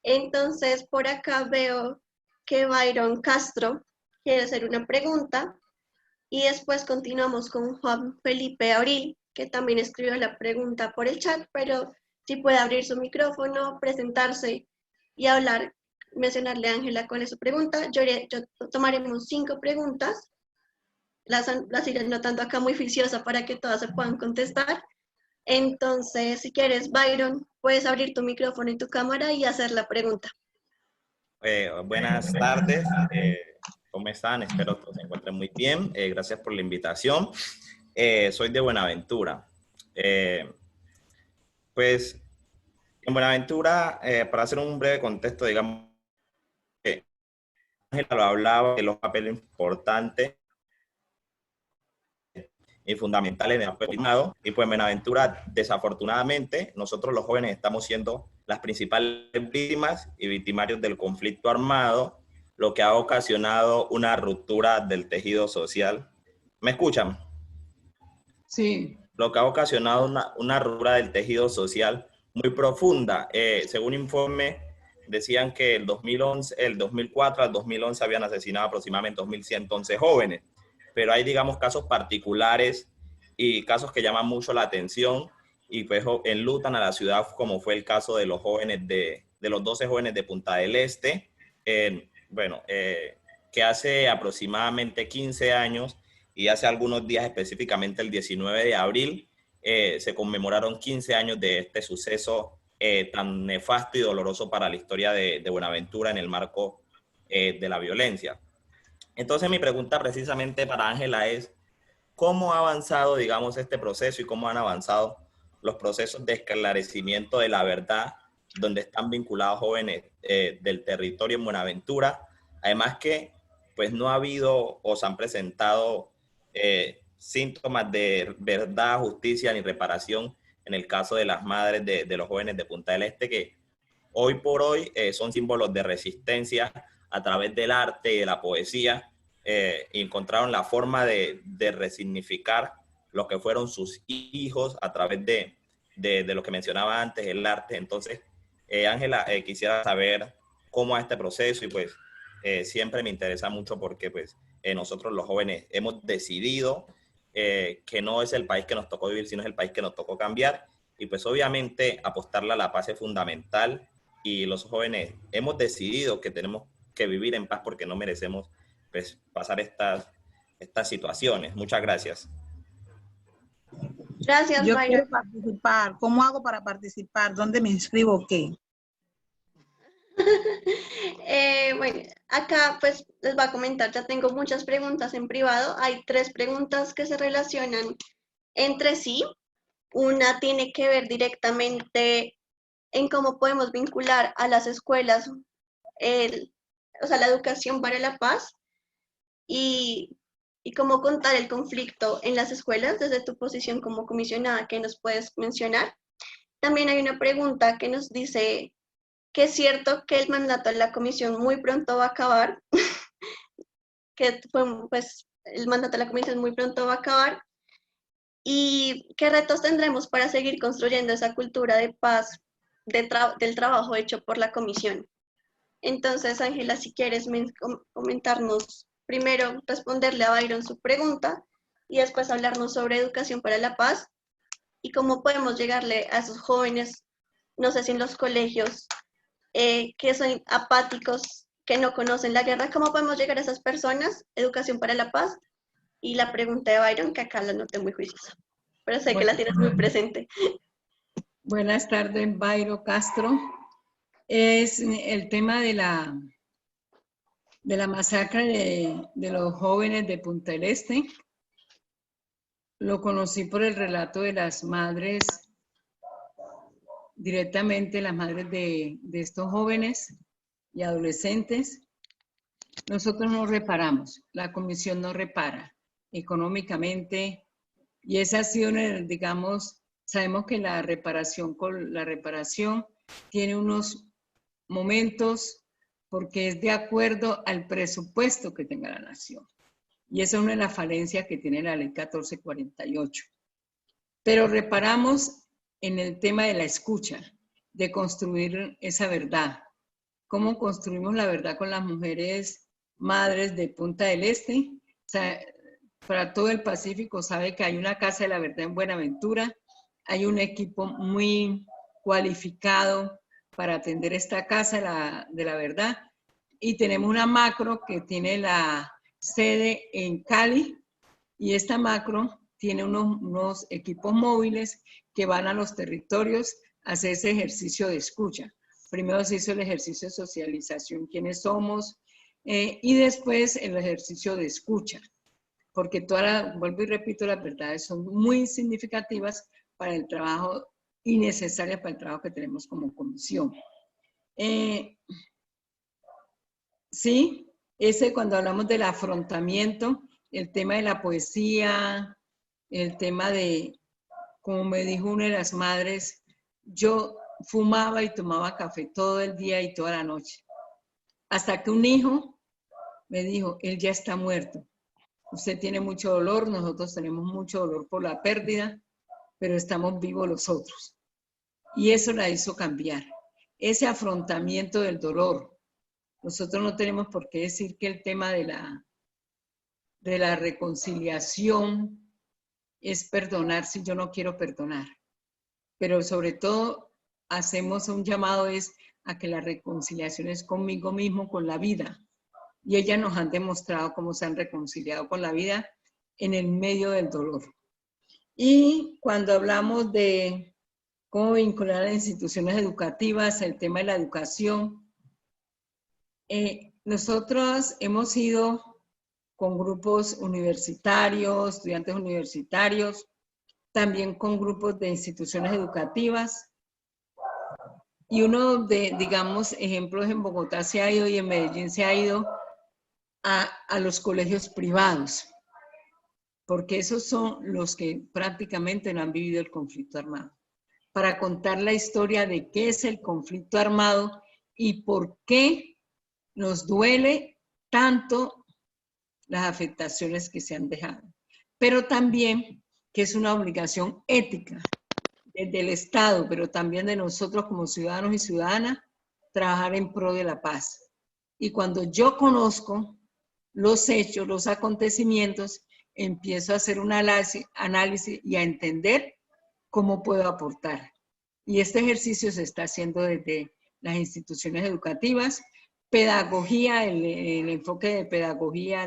Entonces, por acá veo que Byron Castro quiere hacer una pregunta y después continuamos con Juan Felipe Abril, que también escribió la pregunta por el chat, pero si puede abrir su micrófono, presentarse y hablar, mencionarle a Ángela cuál es su pregunta. Yo tomaremos 5 preguntas, las iré anotando acá muy juiciosa para que todas se puedan contestar. Entonces, si quieres, Byron, puedes abrir tu micrófono y tu cámara y hacer la pregunta. Buenas tardes, ¿cómo están? Espero que se encuentren muy bien. Gracias por la invitación. Soy de Buenaventura. Pues, en Buenaventura, para hacer un breve contexto, digamos, Ángela lo hablaba de los papeles importantes y fundamentales de los y pues en Buenaventura, desafortunadamente, nosotros los jóvenes estamos siendo las principales víctimas y victimarios del conflicto armado, lo que ha ocasionado una ruptura del tejido social. ¿Me escuchan? Sí. Lo que ha ocasionado una ruptura del tejido social muy profunda. Según informe, decían que el 2004 al 2011 habían asesinado aproximadamente 2.111 jóvenes. Pero hay, digamos, casos particulares y casos que llaman mucho la atención y pues enlutan a la ciudad, como fue el caso de los jóvenes de los 12 jóvenes de Punta del Este, que hace aproximadamente 15 años y hace algunos días, específicamente el 19 de abril, se conmemoraron 15 años de este suceso tan nefasto y doloroso para la historia de Buenaventura en el marco de la violencia. Entonces mi pregunta precisamente para Ángela es, ¿cómo ha avanzado, digamos, este proceso y cómo han avanzado los procesos de esclarecimiento de la verdad donde están vinculados jóvenes del territorio en Buenaventura? Además que pues no ha habido o se han presentado síntomas de verdad, justicia ni reparación en el caso de las madres de los jóvenes de Punta del Este, que hoy por hoy son símbolos de resistencia a través del arte y de la poesía, y encontraron la forma de resignificar lo que fueron sus hijos a través de lo que mencionaba antes, el arte. Entonces, Ángela, quisiera saber cómo es este proceso y pues siempre me interesa mucho porque pues nosotros los jóvenes hemos decidido que no es el país que nos tocó vivir, sino es el país que nos tocó cambiar, y pues obviamente apostarle a la paz es fundamental, y los jóvenes hemos decidido que tenemos que vivir en paz porque no merecemos pues pasar estas situaciones. Muchas gracias. Gracias, Yo quiero Byron. participar. ¿Cómo hago para participar? ¿Dónde me inscribo? ¿Qué? Bueno, acá pues les voy a comentar, ya tengo muchas preguntas en privado. Hay 3 preguntas que se relacionan entre sí. Una tiene que ver directamente en cómo podemos vincular a las escuelas la educación para la paz y cómo contar el conflicto en las escuelas desde tu posición como comisionada, que nos puedes mencionar. También hay una pregunta que nos dice que es cierto que el mandato de la comisión muy pronto va a acabar, que pues el mandato de la comisión muy pronto va a acabar, y qué retos tendremos para seguir construyendo esa cultura de paz del trabajo hecho por la comisión. Entonces, Ángela, si quieres comentarnos, primero responderle a Byron su pregunta y después hablarnos sobre educación para la paz y cómo podemos llegarle a esos jóvenes, no sé si en los colegios, que son apáticos, que no conocen la guerra, ¿cómo podemos llegar a esas personas? Educación para la paz. Y la pregunta de Byron, que acá la noté muy juiciosa, pero sé que la tienes muy presente. Buenas tardes, Byron Castro. Es el tema de la masacre de los jóvenes de Punta del Este. Lo conocí por el relato de las madres, directamente las madres de estos jóvenes y adolescentes. Nosotros no reparamos, la comisión no repara económicamente, y esa ha sido, digamos, sabemos que la reparación tiene unos momentos porque es de acuerdo al presupuesto que tenga la nación. Y esa es una de las falencias que tiene la ley 1448. Pero reparamos en el tema de la escucha, de construir esa verdad. ¿Cómo construimos la verdad con las mujeres madres de Punta del Este? O sea, para todo el Pacífico sabe que hay una Casa de la Verdad en Buenaventura, hay un equipo muy cualificado para atender esta Casa de la Verdad, y tenemos una macro que tiene la sede en Cali, y esta macro tiene unos equipos móviles que van a los territorios a hacer ese ejercicio de escucha. Primero se hizo el ejercicio de socialización, quiénes somos, y después el ejercicio de escucha, porque vuelvo y repito, las verdades son muy significativas para el trabajo y necesarias para el trabajo que tenemos como comisión. Sí, cuando hablamos del afrontamiento, el tema de la poesía, el tema de, como me dijo una de las madres, yo fumaba y tomaba café todo el día y toda la noche, hasta que un hijo me dijo, él ya está muerto. Usted tiene mucho dolor, nosotros tenemos mucho dolor por la pérdida, pero estamos vivos los otros. Y eso la hizo cambiar. Ese afrontamiento del dolor. Nosotros no tenemos por qué decir que el tema de la reconciliación es perdonar si yo no quiero perdonar. Pero sobre todo hacemos un llamado a que la reconciliación es conmigo mismo, con la vida. Y ellas nos han demostrado cómo se han reconciliado con la vida en el medio del dolor. Y cuando hablamos de cómo vincular a las instituciones educativas, el tema de la educación. Nosotros hemos ido con grupos universitarios, estudiantes universitarios, también con grupos de instituciones educativas. Y uno de, digamos, ejemplos en Bogotá se ha ido y en Medellín se ha ido a los colegios privados, porque esos son los que prácticamente no han vivido el conflicto armado, para contar la historia de qué es el conflicto armado y por qué nos duele tanto las afectaciones que se han dejado. Pero también que es una obligación ética del Estado, pero también de nosotros como ciudadanos y ciudadanas, trabajar en pro de la paz. Y cuando yo conozco los hechos, los acontecimientos, empiezo a hacer un análisis y a entender cómo puedo aportar. Y este ejercicio se está haciendo desde las instituciones educativas, pedagogía, el enfoque de pedagogía,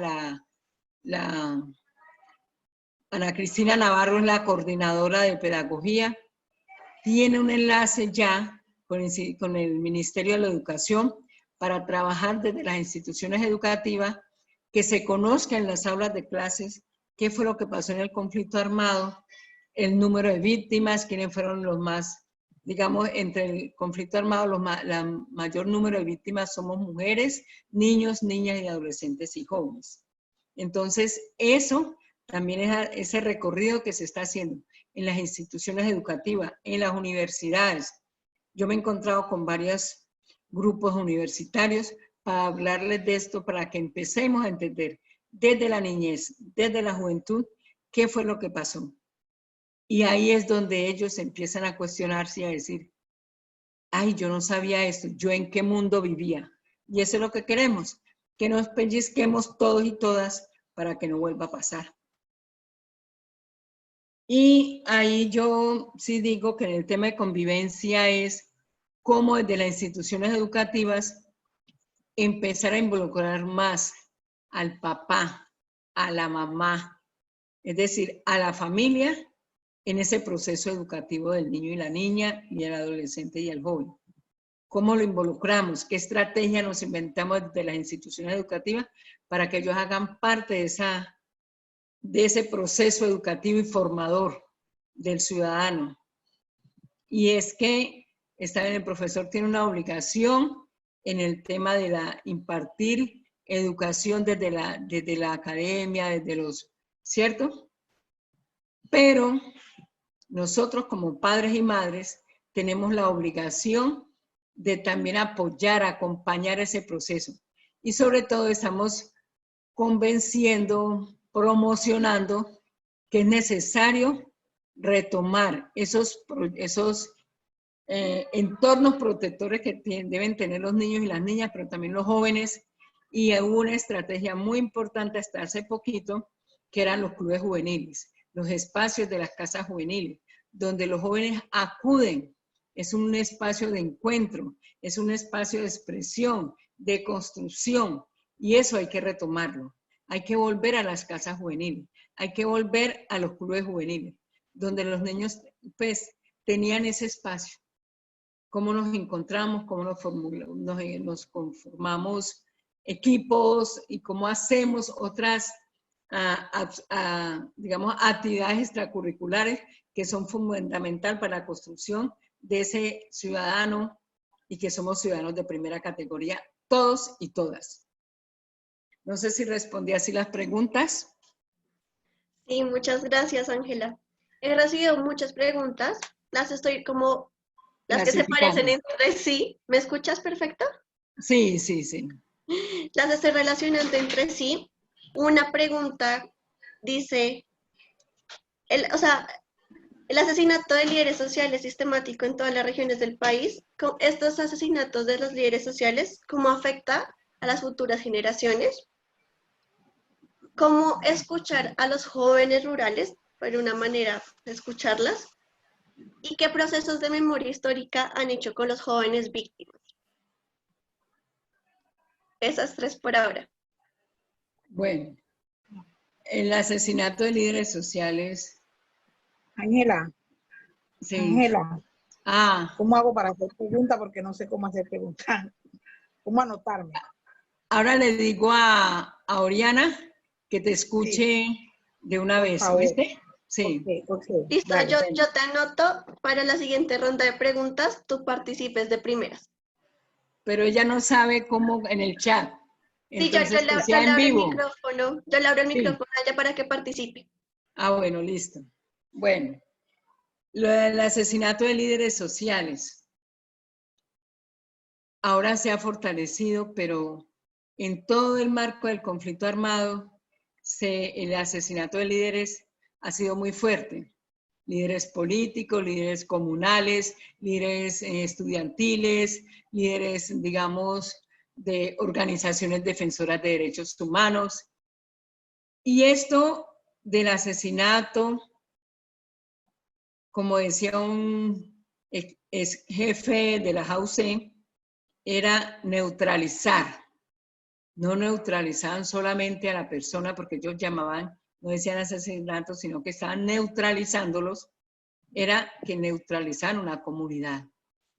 Ana Cristina Navarro es la coordinadora de pedagogía, tiene un enlace ya con el Ministerio de la Educación para trabajar desde las instituciones educativas, que se conozca en las aulas de clases qué fue lo que pasó en el conflicto armado, el número de víctimas, quiénes fueron los más, digamos, entre el conflicto armado, el mayor número de víctimas somos mujeres, niños, niñas y adolescentes y jóvenes. Entonces, eso también es ese recorrido que se está haciendo en las instituciones educativas, en las universidades. Yo me he encontrado con varios grupos universitarios para hablarles de esto, para que empecemos a entender desde la niñez, desde la juventud, qué fue lo que pasó. Y ahí es donde ellos empiezan a cuestionarse y a decir, ay, yo no sabía esto, yo en qué mundo vivía. Y eso es lo que queremos, que nos pellizquemos todos y todas para que no vuelva a pasar. Y ahí yo sí digo que en el tema de convivencia es cómo desde las instituciones educativas empezar a involucrar más al papá, a la mamá, es decir, a la familia en ese proceso educativo del niño y la niña y el adolescente y el joven. ¿Cómo lo involucramos? ¿Qué estrategia nos inventamos desde las instituciones educativas para que ellos hagan parte de ese proceso educativo y formador del ciudadano? Y es que el profesor tiene una obligación en el tema de impartir educación desde la academia, desde los, ¿cierto? Pero nosotros como padres y madres tenemos la obligación de también apoyar, acompañar ese proceso. Y sobre todo estamos convenciendo, promocionando que es necesario retomar esos entornos protectores que deben tener los niños y las niñas, pero también los jóvenes. Y hubo una estrategia muy importante hasta hace poquito, que eran los clubes juveniles, los espacios de las casas juveniles, donde los jóvenes acuden. Es un espacio de encuentro, es un espacio de expresión, de construcción, y eso hay que retomarlo. Hay que volver a las casas juveniles, hay que volver a los clubes juveniles, donde los niños pues tenían ese espacio. Cómo nos encontramos, cómo nos conformamos equipos y cómo hacemos otras, digamos, actividades extracurriculares que son fundamental para la construcción de ese ciudadano y que somos ciudadanos de primera categoría, todos y todas. No sé si respondí así las preguntas. Sí, muchas gracias, Ángela. He recibido muchas preguntas, las estoy como, las que se parecen entre sí. ¿Me escuchas perfecto? Sí, sí, sí. Las estoy relacionando entre sí. Una pregunta dice, el asesinato de líderes sociales sistemático en todas las regiones del país, estos asesinatos de los líderes sociales, ¿cómo afecta a las futuras generaciones? ¿Cómo escuchar a los jóvenes rurales, por una manera de escucharlas? ¿Y qué procesos de memoria histórica han hecho con los jóvenes víctimas? Esas tres por ahora. Bueno, el asesinato de líderes sociales. Ángela, Sí. Ángela, Ah, ¿Cómo hago para hacer pregunta? Porque no sé cómo hacer pregunta. ¿Cómo anotarme? ahora le digo a Oriana que te escuche de una Por vez, favor. ¿oíste? Sí. Ok. Listo, Dale. yo te anoto para la siguiente ronda de preguntas, tú participes de primeras. Pero ella no sabe cómo en el chat. Sí, yo Entonces, que le sea en abro el vivo. micrófono, yo le abro el Sí. micrófono a ella para que participe. Ah, bueno, listo. Bueno, lo del asesinato de líderes sociales. Ahora se ha fortalecido, pero en todo el marco del conflicto armado, el asesinato de líderes ha sido muy fuerte. Líderes políticos, líderes comunales, líderes estudiantiles, líderes, digamos, de organizaciones defensoras de derechos humanos. Y esto del asesinato, como decía un ex jefe de la JAUC, era neutralizar. No neutralizaban solamente a la persona, porque ellos llamaban, no decían asesinatos, sino que estaban neutralizándolos, era que neutralizaban una comunidad.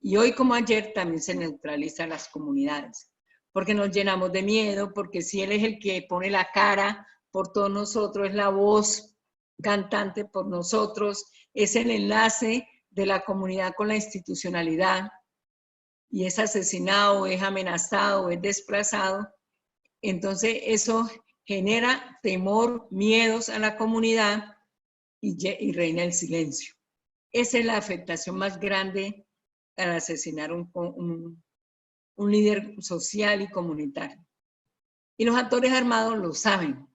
Y hoy como ayer también se neutralizan las comunidades, porque nos llenamos de miedo, porque si él es el que pone la cara por todos nosotros, es la voz cantante por nosotros, es el enlace de la comunidad con la institucionalidad, y es asesinado, es amenazado, es desplazado, entonces eso genera temor, miedos a la comunidad y reina el silencio. Esa es la afectación más grande al asesinar un líder social y comunitario. Y los actores armados lo saben.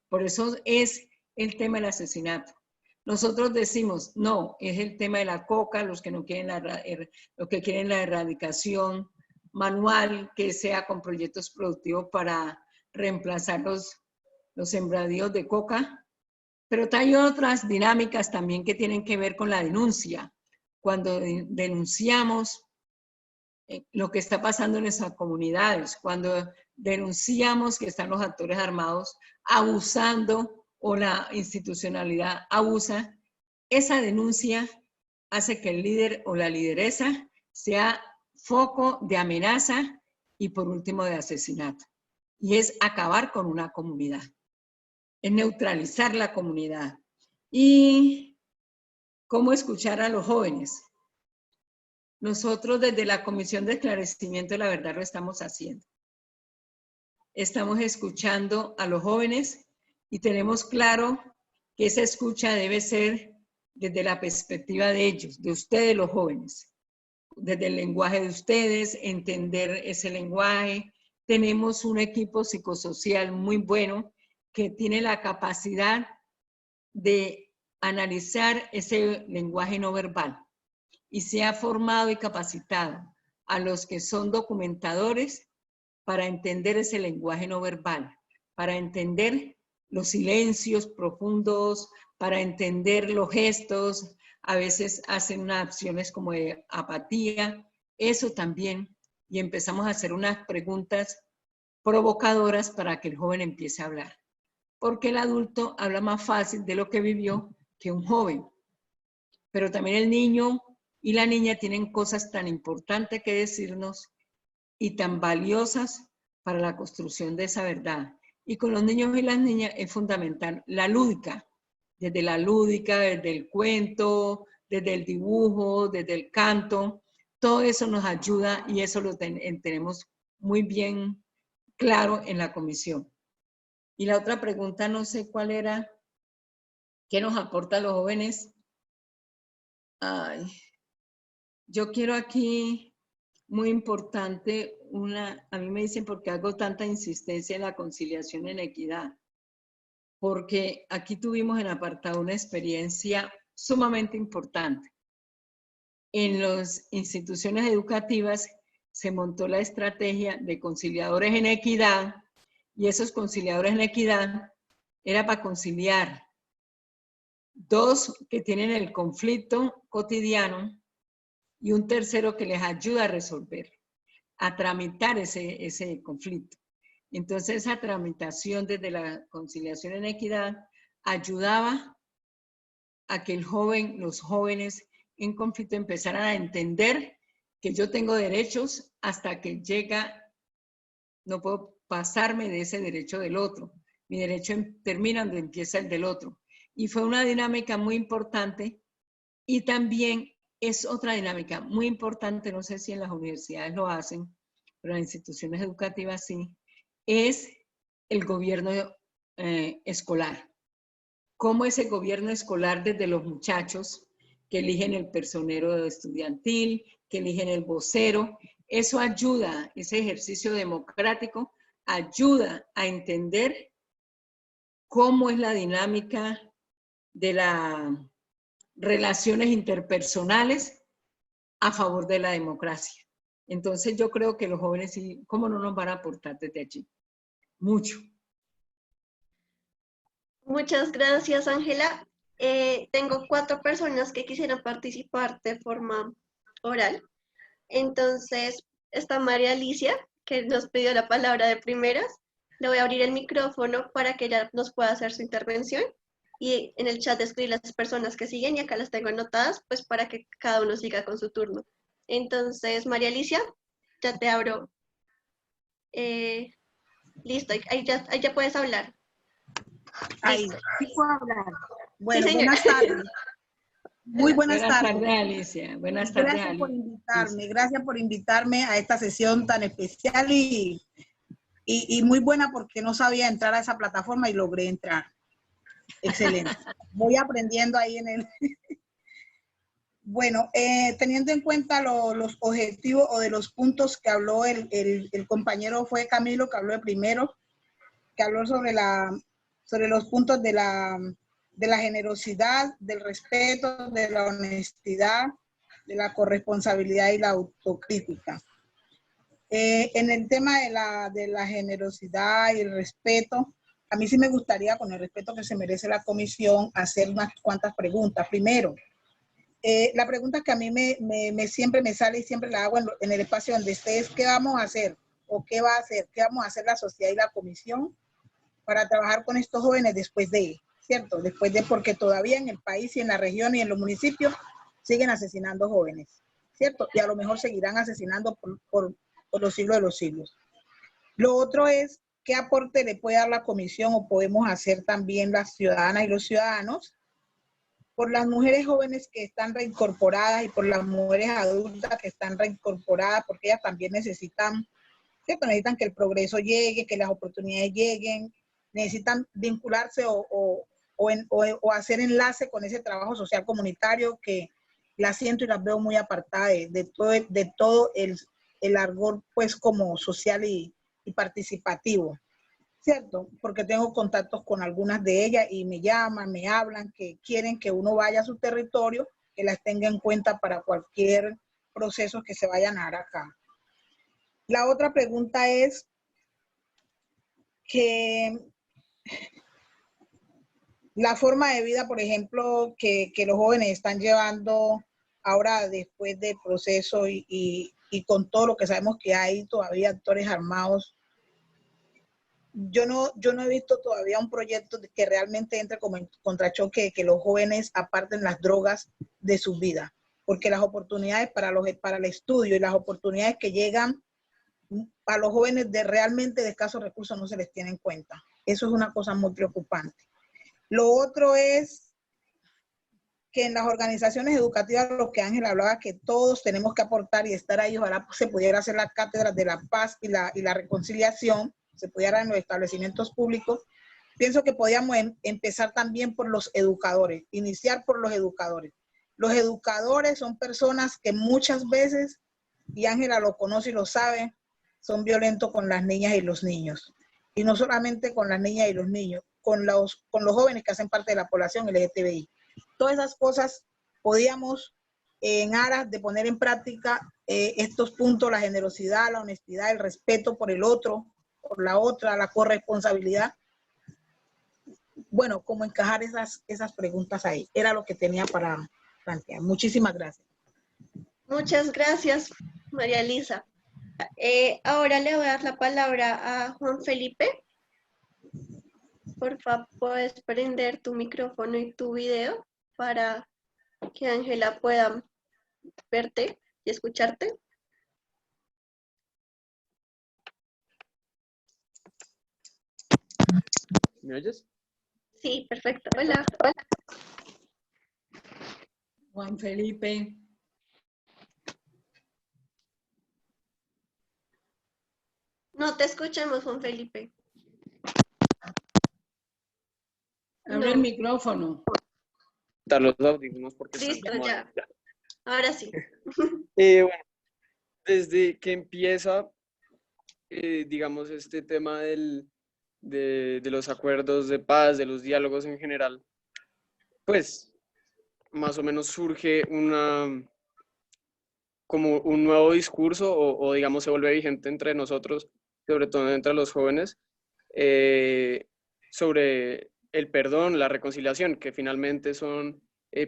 Por eso es el tema del asesinato. Nosotros decimos, no, es el tema de la coca, los que no quieren los que quieren la erradicación manual, que sea con proyectos productivos para reemplazar los sembradíos de coca. Pero hay otras dinámicas también que tienen que ver con la denuncia. Cuando denunciamos lo que está pasando en nuestras comunidades, cuando denunciamos que están los actores armados abusando o la institucionalidad abusa, esa denuncia hace que el líder o la lideresa sea foco de amenaza y por último de asesinato. Y es acabar con una comunidad, es neutralizar la comunidad. Y cómo escuchar a los jóvenes. Nosotros desde la Comisión de Esclarecimiento de la Verdad lo estamos haciendo. Estamos escuchando a los jóvenes y tenemos claro que esa escucha debe ser desde la perspectiva de ellos, de ustedes los jóvenes, desde el lenguaje de ustedes, entender ese lenguaje. Tenemos un equipo psicosocial muy bueno que tiene la capacidad de analizar ese lenguaje no verbal y se ha formado y capacitado a los que son documentadores para entender ese lenguaje no verbal, para entender los silencios profundos, para entender los gestos, a veces hacen unas acciones como de apatía, eso también, y empezamos a hacer unas preguntas provocadoras para que el joven empiece a hablar, porque el adulto habla más fácil de lo que vivió que un joven, pero también el niño y la niña tienen cosas tan importantes que decirnos y tan valiosas para la construcción de esa verdad. Y con los niños y las niñas es fundamental la lúdica, desde el cuento, desde el dibujo, desde el canto, todo eso nos ayuda y eso lo tenemos muy bien claro en la comisión. Y la otra pregunta, no sé cuál era, ¿qué nos aporta los jóvenes? Ay, yo quiero aquí, muy importante, a mí me dicen por qué hago tanta insistencia en la conciliación en equidad, porque aquí tuvimos en apartado una experiencia sumamente importante. En las instituciones educativas se montó la estrategia de conciliadores en equidad y esos conciliadores en equidad era para conciliar dos que tienen el conflicto cotidiano y un tercero que les ayuda a resolver, a tramitar ese conflicto. Entonces, esa tramitación desde la conciliación en equidad ayudaba a que los jóvenes en conflicto empezaran a entender que yo tengo derechos hasta que llega, no puedo pasarme de ese derecho del otro. Mi derecho termina donde empieza el del otro. Y fue una dinámica muy importante y también es otra dinámica muy importante, no sé si en las universidades lo hacen, pero en las instituciones educativas sí, es el gobierno escolar. Cómo ese gobierno escolar desde los muchachos que eligen el personero estudiantil, que eligen el vocero, eso ayuda, ese ejercicio democrático ayuda a entender cómo es la dinámica de las relaciones interpersonales a favor de la democracia. Entonces yo creo que los jóvenes sí, ¿cómo no nos van a aportar desde allí? Mucho. Muchas gracias, Ángela. Tengo 4 personas que quisieran participar de forma oral. Entonces, está María Alicia, que nos pidió la palabra de primeras. Le voy a abrir el micrófono para que ella nos pueda hacer su intervención. Y en el chat escribir las personas que siguen, y acá las tengo anotadas, pues para que cada uno siga con su turno. Entonces, María Alicia, ya te abro. Listo, ahí ya puedes hablar. Ahí, Listo. sí puedo hablar. Bueno, Sí, señora. buenas tardes. Muy buenas tardes. Buenas tardes, Alicia. Buenas tardes, Gracias por Alicia. invitarme, gracias por invitarme a esta sesión tan especial y muy buena porque no sabía entrar a esa plataforma y logré entrar. Excelente. Voy aprendiendo ahí en el... Bueno, teniendo en cuenta los objetivos o de los puntos que habló el compañero fue Camilo, que habló de primero, que habló sobre los puntos de la generosidad, del respeto, de la honestidad, de la corresponsabilidad y la autocrítica. En el tema de la generosidad y el respeto, a mí sí me gustaría, con el respeto que se merece la comisión, hacer unas cuantas preguntas. Primero, la pregunta que a mí siempre me sale y siempre la hago en el espacio donde esté es: ¿qué vamos a hacer? ¿O qué va a hacer? ¿Qué vamos a hacer la sociedad y la comisión para trabajar con estos jóvenes después de, ¿cierto? Después de, porque todavía en el país y en la región y en los municipios siguen asesinando jóvenes, ¿cierto? Y a lo mejor seguirán asesinando por los siglos de los siglos. Lo otro es, ¿qué aporte le puede dar la comisión o podemos hacer también las ciudadanas y los ciudadanos por las mujeres jóvenes que están reincorporadas y por las mujeres adultas que están reincorporadas, porque ellas también necesitan, ¿cierto? Necesitan que el progreso llegue, que las oportunidades lleguen, necesitan vincularse o hacer enlace con ese trabajo social comunitario que las siento y las veo muy apartadas de todo el argor, pues, como social y participativo, ¿cierto? Porque tengo contactos con algunas de ellas y me llaman, me hablan, que quieren que uno vaya a su territorio, que las tenga en cuenta para cualquier proceso que se vayan a dar acá. La otra pregunta es que la forma de vida, por ejemplo, que los jóvenes están llevando ahora después del proceso y con todo lo que sabemos que hay todavía actores armados, yo no he visto todavía un proyecto que realmente entre como en contrachoque, que los jóvenes aparten las drogas de su vida, porque las oportunidades para el estudio y las oportunidades que llegan a los jóvenes de realmente de escasos recursos no se les tiene en cuenta. Eso es una cosa muy preocupante. Lo otro es que en las organizaciones educativas, lo que Ángel hablaba, que todos tenemos que aportar y estar ahí. Ojalá se pudiera hacer las cátedras de la paz y la reconciliación, se pudiera en los establecimientos públicos. Pienso que podíamos empezar también por los educadores, iniciar por los educadores. Los educadores son personas que muchas veces, y Ángela lo conoce y lo sabe, son violentos con las niñas y los niños. Y no solamente con las niñas y los niños, con los jóvenes que hacen parte de la población LGTBI. Todas esas cosas podíamos, en aras de poner en práctica estos puntos: la generosidad, la honestidad, el respeto por el otro, por la otra, la corresponsabilidad. Bueno, cómo encajar esas preguntas ahí. Era lo que tenía para plantear. Muchísimas gracias. Muchas gracias, María Elisa. Ahora le voy a dar la palabra a Juan Felipe. Por favor, puedes prender tu micrófono y tu video para que Ángela pueda verte y escucharte. ¿Me oyes? Sí, perfecto. Hola. Juan Felipe. No te escuchamos, Juan Felipe. Abre el micrófono. Quitar los audífonos porque están Listo, como ya. Ahora sí. Bueno, desde que empieza, digamos, este tema de los acuerdos de paz, de los diálogos en general, pues más o menos surge como un nuevo discurso o digamos se vuelve vigente entre nosotros, sobre todo entre los jóvenes, sobre el perdón, la reconciliación, que finalmente son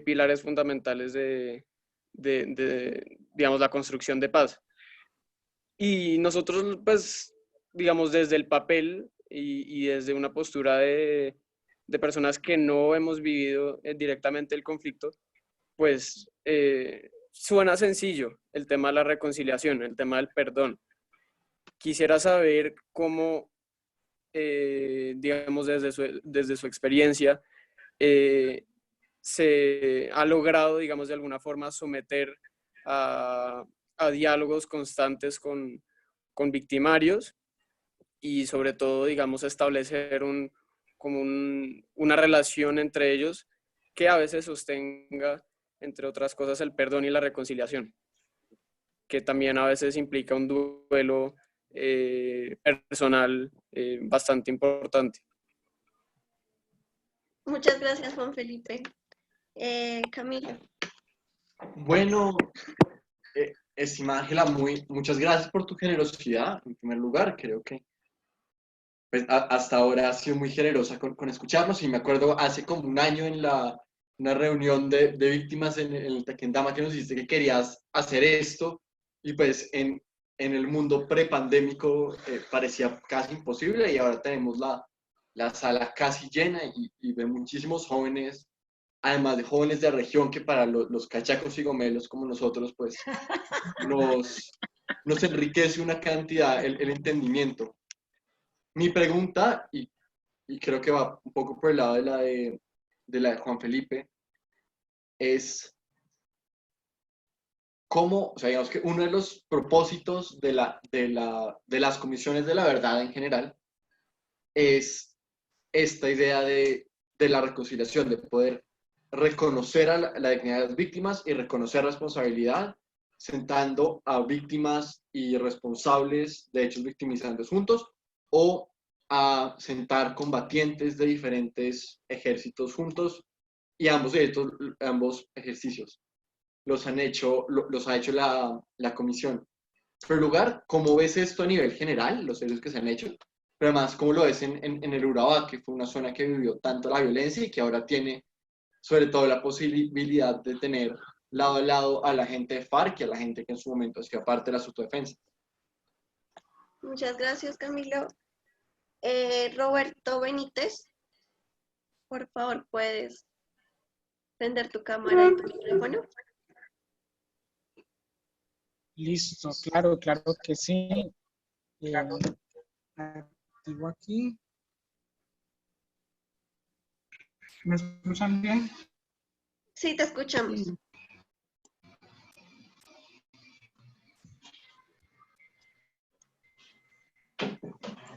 pilares fundamentales de, digamos, la construcción de paz. Y nosotros, pues, digamos, desde el papel y desde una postura de personas que no hemos vivido directamente el conflicto, pues suena sencillo el tema de la reconciliación, el tema del perdón. Quisiera saber cómo, digamos, desde su experiencia, se ha logrado, digamos, de alguna forma someter a diálogos constantes con victimarios y sobre todo, digamos, establecer una relación entre ellos que a veces sostenga, entre otras cosas, el perdón y la reconciliación, que también a veces implica un duelo personal bastante importante. Muchas gracias, Juan Felipe. Camilo. Bueno, estimada Ángela, muchas gracias por tu generosidad. En primer lugar, creo que pues, hasta ahora has sido muy generosa con escucharnos y me acuerdo hace como un año en una reunión de víctimas en el Tequendama que nos dijiste que querías hacer esto y pues en el mundo prepandémico parecía casi imposible y ahora tenemos la sala casi llena y de muchísimos jóvenes, además de jóvenes de región que para los cachacos y gomelos como nosotros pues nos enriquece una cantidad el entendimiento. Mi pregunta, y creo que va un poco por el lado de la de Juan Felipe, es cómo, o sea, digamos que uno de los propósitos de las comisiones de la verdad en general es esta idea de la reconciliación, de poder reconocer a la dignidad de las víctimas y reconocer responsabilidad, sentando a víctimas y responsables de hechos victimizantes juntos, o a sentar combatientes de diferentes ejércitos juntos, y ambos ejercicios los ha hecho la comisión. En primer lugar, ¿cómo ves esto a nivel general, los hechos que se han hecho? Pero además, ¿cómo lo ves en el Urabá, que fue una zona que vivió tanto la violencia y que ahora tiene sobre todo la posibilidad de tener lado a lado a la gente de FARC y a la gente que en su momento hacía parte de la autodefensa? Muchas gracias, Camilo. Roberto Benítez, por favor, puedes prender tu cámara y tu micrófono. Listo, claro que sí. Activo aquí. ¿Me escuchan bien? Sí, te escuchamos. Sí.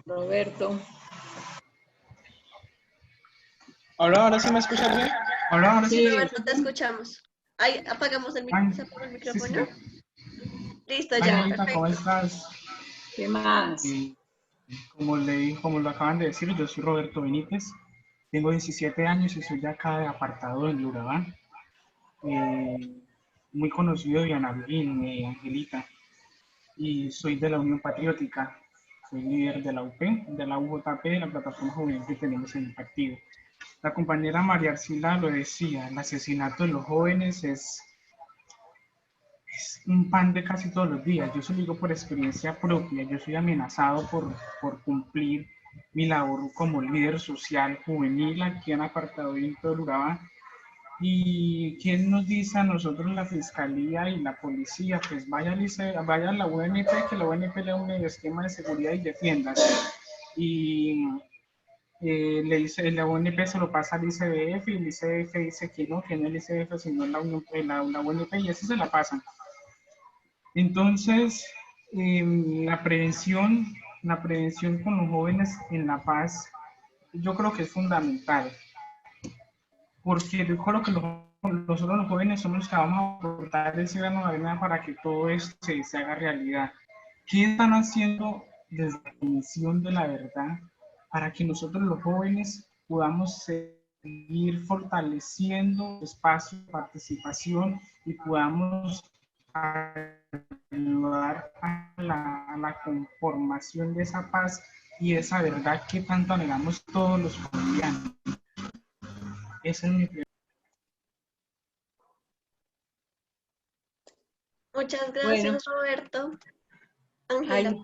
Roberto. Ahora sí me escuchan bien. Ahora sí. Sí, Roberto, te escuchamos. Ahí, apagamos el Ay, micrófono. sí. Listo, Ay, ya, Angelita, ¿cómo perfecto. estás? ¿Qué más? Como lo acaban de decir, yo soy Roberto Benítez, tengo 17 años y soy de acá de apartado en Urabá. Muy conocido de Anabelín, Angelita, y soy de la Unión Patriótica, soy líder de la UP, de la UJP, de la plataforma juvenil que tenemos en el partido. La compañera María Arcila lo decía, el asesinato de los jóvenes es un pan de casi todos los días. Yo se lo digo por experiencia propia. Yo soy amenazado por cumplir mi labor como líder social juvenil aquí en apartado en todo el Urabá. ¿Y quién nos dice a nosotros, la fiscalía y la policía? Pues vaya a la UNP, que la UNP le da un esquema de seguridad y defiéndase. Y le dice, la UNP se lo pasa al ICBF y el ICBF dice que no es el ICBF, sino la UNP, y así se la pasan. Entonces, la prevención con los jóvenes en La Paz, yo creo que es fundamental, porque yo creo que nosotros los jóvenes somos los que vamos a aportar ese grano de arena para que todo esto se haga realidad. ¿Qué están haciendo desde la Comisión de la Verdad para que nosotros los jóvenes podamos seguir fortaleciendo espacios de participación y podamos ayudar a la conformación de esa paz y esa verdad que tanto anhelamos todos los colombianos? Esa es mi pregunta. Muchas gracias, Roberto. Ángela.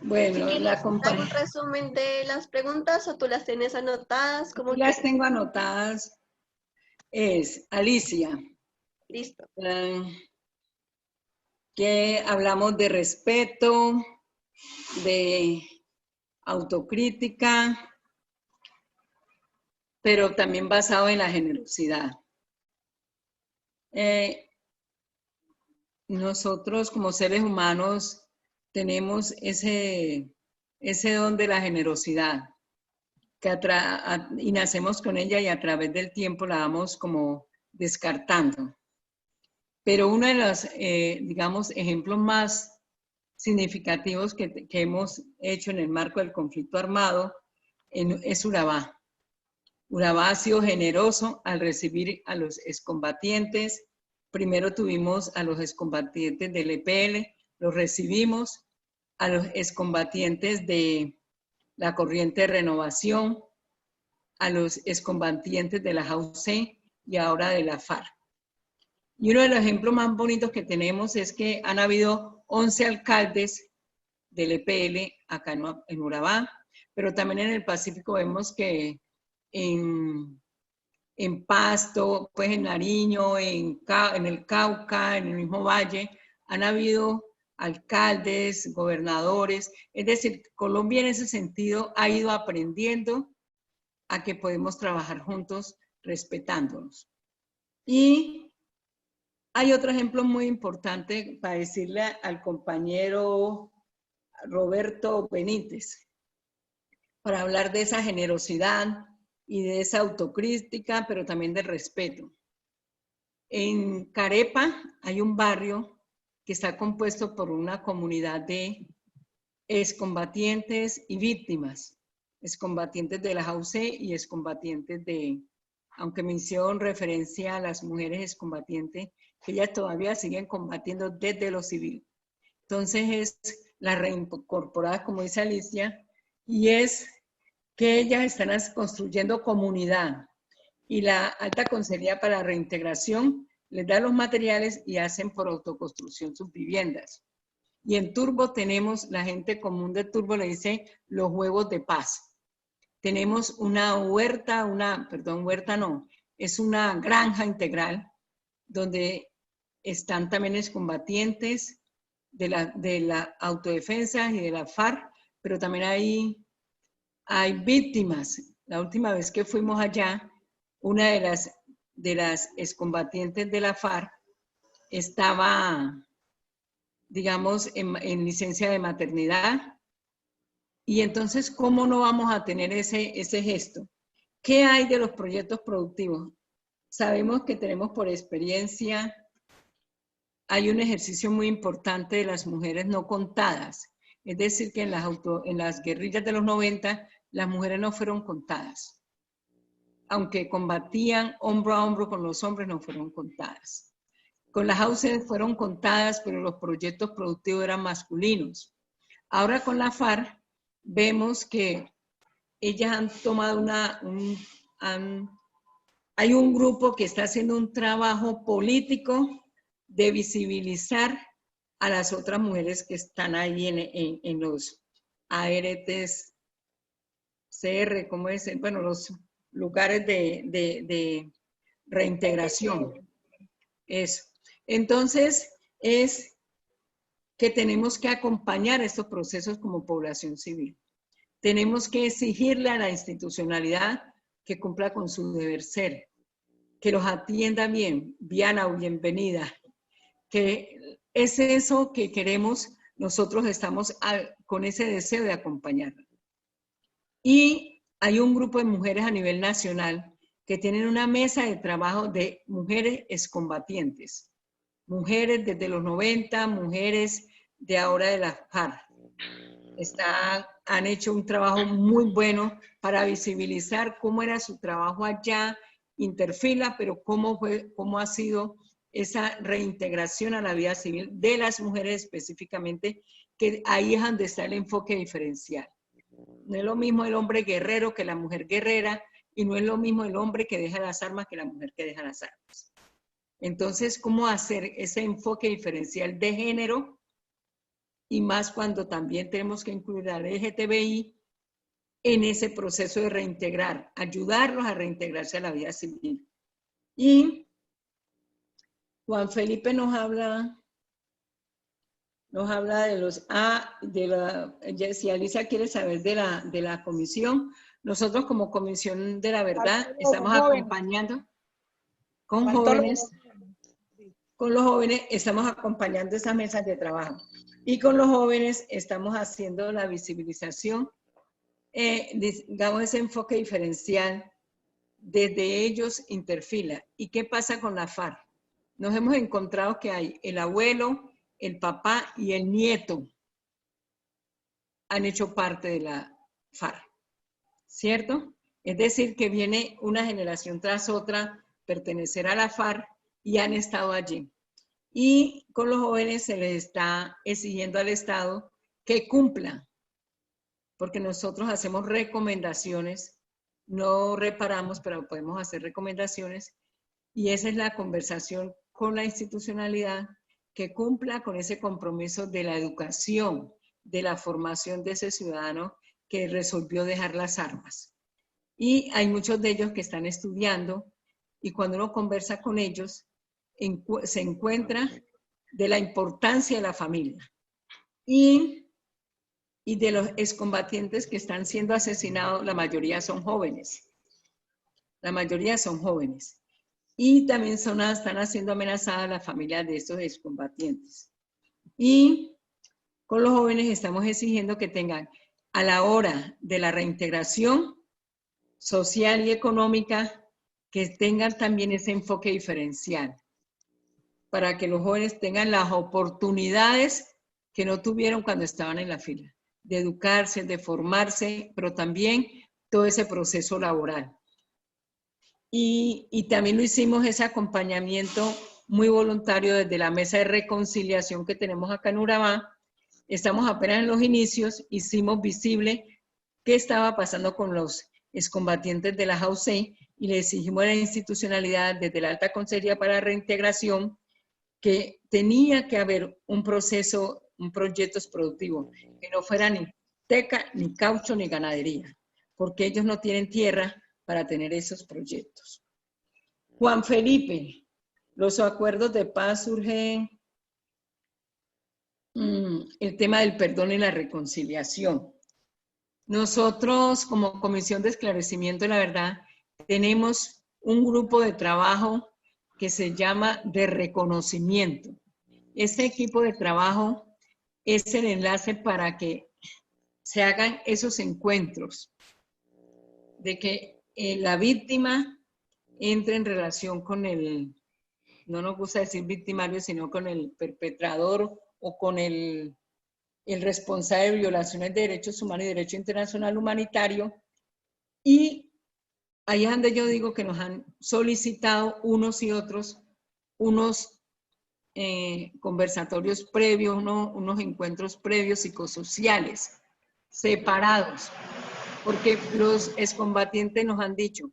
Bueno, ¿Quieres la dar compañía. un resumen de las preguntas o tú las tienes anotadas? Aquí las tengo anotadas. Es Alicia. Listo. Que hablamos de respeto, de autocrítica, pero también basado en la generosidad. Nosotros como seres humanos tenemos ese don de la generosidad y nacemos con ella y a través del tiempo la vamos como descartando. Pero uno de los, digamos, ejemplos más significativos que hemos hecho en el marco del conflicto armado es Urabá. Urabá ha sido generoso al recibir a los excombatientes. Primero tuvimos a los excombatientes del EPL, los recibimos, a los excombatientes de la Corriente de Renovación, a los excombatientes de la JAUC y ahora de la FARC. Y uno de los ejemplos más bonitos que tenemos es que han habido 11 alcaldes del EPL acá en Urabá, pero también en el Pacífico vemos que en Pasto, pues en Nariño, en el Cauca, en el mismo Valle, han habido alcaldes, gobernadores. Es decir, Colombia en ese sentido ha ido aprendiendo a que podemos trabajar juntos respetándonos. Y hay otro ejemplo muy importante para decirle al compañero Roberto Benítez, para hablar de esa generosidad y de esa autocrítica, pero también del respeto. En Carepa hay un barrio que está compuesto por una comunidad de excombatientes y víctimas, excombatientes de la JAUC y excombatientes aunque me hicieron referencia a las mujeres excombatientes, que ellas todavía siguen combatiendo desde lo civil. Entonces es la reincorporada, como dice Alicia, y es que ellas están construyendo comunidad y la Alta Consejería para la Reintegración les da los materiales y hacen por autoconstrucción sus viviendas. Y en Turbo tenemos, la gente común de Turbo le dice los huevos de paz. Tenemos una huerta, es una granja integral donde están también excombatientes de la autodefensa y de la FARC, pero también hay víctimas. La última vez que fuimos allá, una de las excombatientes de la FARC estaba, digamos, en licencia de maternidad. Y entonces, ¿cómo no vamos a tener ese gesto? ¿Qué hay de los proyectos productivos? Sabemos que tenemos por experiencia, hay un ejercicio muy importante de las mujeres no contadas. Es decir, que en las guerrillas de los 90, las mujeres no fueron contadas. Aunque combatían hombro a hombro con los hombres, no fueron contadas. Con las JAUC fueron contadas, pero los proyectos productivos eran masculinos. Ahora con la FARC vemos que ellas han tomado hay un grupo que está haciendo un trabajo político de visibilizar a las otras mujeres que están ahí en los ARTs, CR, ¿cómo es? Bueno, los lugares de reintegración. Eso. Entonces, es que tenemos que acompañar estos procesos como población civil. Tenemos que exigirle a la institucionalidad que cumpla con su deber ser, que los atienda bien, Viana, bienvenida, que es eso que queremos, nosotros estamos con ese deseo de acompañar. Y hay un grupo de mujeres a nivel nacional que tienen una mesa de trabajo de mujeres excombatientes, mujeres desde los 90, mujeres de ahora de la FARC. Han hecho un trabajo muy bueno para visibilizar cómo era su trabajo allá, interfila, pero cómo ha sido esa reintegración a la vida civil de las mujeres específicamente, que ahí es donde está el enfoque diferencial. No es lo mismo el hombre guerrero que la mujer guerrera, y no es lo mismo el hombre que deja las armas que la mujer que deja las armas. Entonces, ¿cómo hacer ese enfoque diferencial de género? Y más cuando también tenemos que incluir al LGTBI en ese proceso de reintegrar, ayudarlos a reintegrarse a la vida civil. Y Juan Felipe nos habla de los, si Alicia quiere saber de la comisión, nosotros como Comisión de la Verdad estamos acompañando con jóvenes, con los jóvenes estamos acompañando esas mesas de trabajo. Y con los jóvenes estamos haciendo la visibilización, digamos, ese enfoque diferencial desde ellos interfila. ¿Y qué pasa con la FARC? Nos hemos encontrado que hay el abuelo, el papá y el nieto han hecho parte de la FARC, ¿cierto? Es decir, que viene una generación tras otra pertenecer a la FARC y han estado allí. Y con los jóvenes se les está exigiendo al Estado que cumpla, porque nosotros hacemos recomendaciones, no reparamos, pero podemos hacer recomendaciones, y esa es la conversación con la institucionalidad, que cumpla con ese compromiso de la educación, de la formación de ese ciudadano que resolvió dejar las armas. Y hay muchos de ellos que están estudiando, y cuando uno conversa con ellos, se encuentra de la importancia de la familia y de los excombatientes que están siendo asesinados. La mayoría son jóvenes, y también están siendo amenazadas las familias de estos excombatientes. Y con los jóvenes estamos exigiendo que tengan, a la hora de la reintegración social y económica, que tengan también ese enfoque diferencial, para que los jóvenes tengan las oportunidades que no tuvieron cuando estaban en la fila, de educarse, de formarse, pero también todo ese proceso laboral. Y también lo hicimos ese acompañamiento muy voluntario desde la mesa de reconciliación que tenemos acá en Urabá. Estamos apenas en los inicios, hicimos visible qué estaba pasando con los excombatientes de la JAUC y le exigimos a la institucionalidad desde la Alta Consejería para la Reintegración que tenía que haber un proceso, un proyecto productivo, que no fuera ni teca, ni caucho, ni ganadería, porque ellos no tienen tierra para tener esos proyectos. Juan Felipe, los acuerdos de paz surgen, el tema del perdón y la reconciliación. Nosotros, como Comisión de Esclarecimiento de la Verdad, tenemos un grupo de trabajo que se llama de reconocimiento. Este equipo de trabajo es el enlace para que se hagan esos encuentros, de que la víctima entre en relación con el, no nos gusta decir victimario, sino con el perpetrador o con el responsable de violaciones de derechos humanos y derecho internacional humanitario. Y ahí es donde yo digo que nos han solicitado unos y otros unos conversatorios previos, unos encuentros previos psicosociales, separados, porque los excombatientes nos han dicho,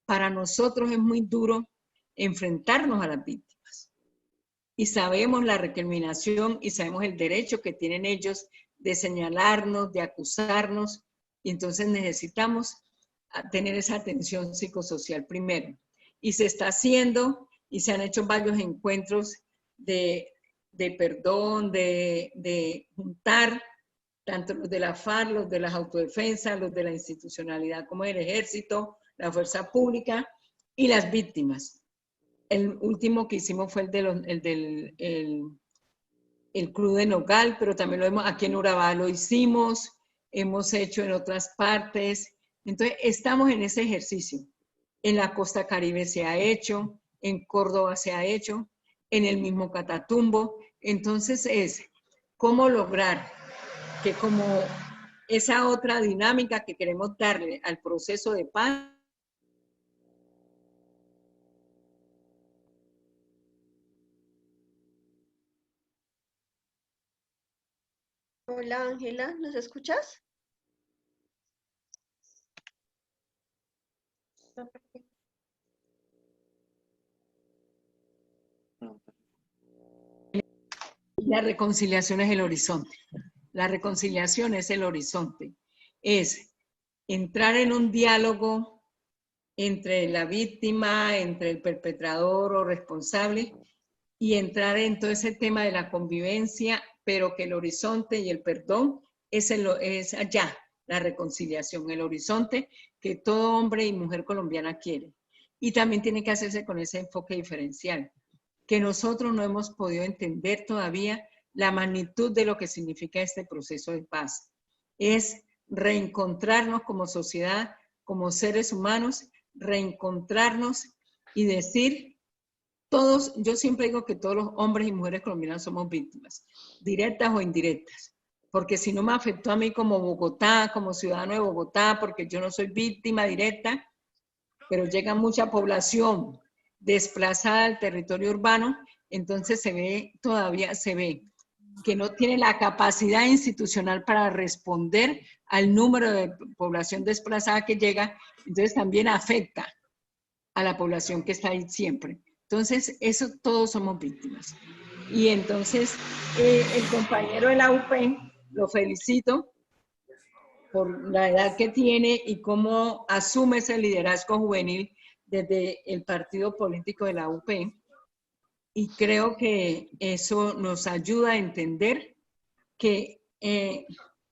para nosotros es muy duro enfrentarnos a las víctimas. Y sabemos la recriminación y sabemos el derecho que tienen ellos de señalarnos, de acusarnos, y entonces necesitamos tener esa atención psicosocial primero. y se está haciendo, y se han hecho varios encuentros de perdón, de juntar tanto los de la FARC, los de las autodefensas, los de la institucionalidad como el ejército, la fuerza pública y las víctimas. El último que hicimos fue el Club de Nogal, pero también lo hemos, aquí en Urabá lo hicimos, hemos hecho en otras partes. Entonces, estamos en ese ejercicio. En la costa Caribe se ha hecho, en Córdoba se ha hecho, en el mismo Catatumbo. Entonces, es cómo lograr que como esa otra dinámica que queremos darle al proceso de paz. Hola Ángela, ¿nos escuchas? La reconciliación es el horizonte. La reconciliación es el horizonte. Es entrar en un diálogo entre la víctima, entre el perpetrador o responsable, y entrar en todo ese tema de la convivencia, pero que el horizonte y el perdón es allá, la reconciliación, el horizonte que todo hombre y mujer colombiana quiere. Y también tiene que hacerse con ese enfoque diferencial, que nosotros no hemos podido entender todavía la magnitud de lo que significa este proceso de paz. Es reencontrarnos como sociedad, como seres humanos, reencontrarnos y decir, todos, yo siempre digo que todos los hombres y mujeres colombianos somos víctimas, directas o indirectas, porque si no me afectó a mí como Bogotá, como ciudadano de Bogotá, porque yo no soy víctima directa, pero llega mucha población desplazada al territorio urbano, entonces todavía se ve que no tiene la capacidad institucional para responder al número de población desplazada que llega, entonces también afecta a la población que está ahí siempre. Entonces, eso todos somos víctimas. Y entonces, el compañero de la UP, lo felicito por la edad que tiene y cómo asume ese liderazgo juvenil desde el partido político de la UP. Y creo que eso nos ayuda a entender que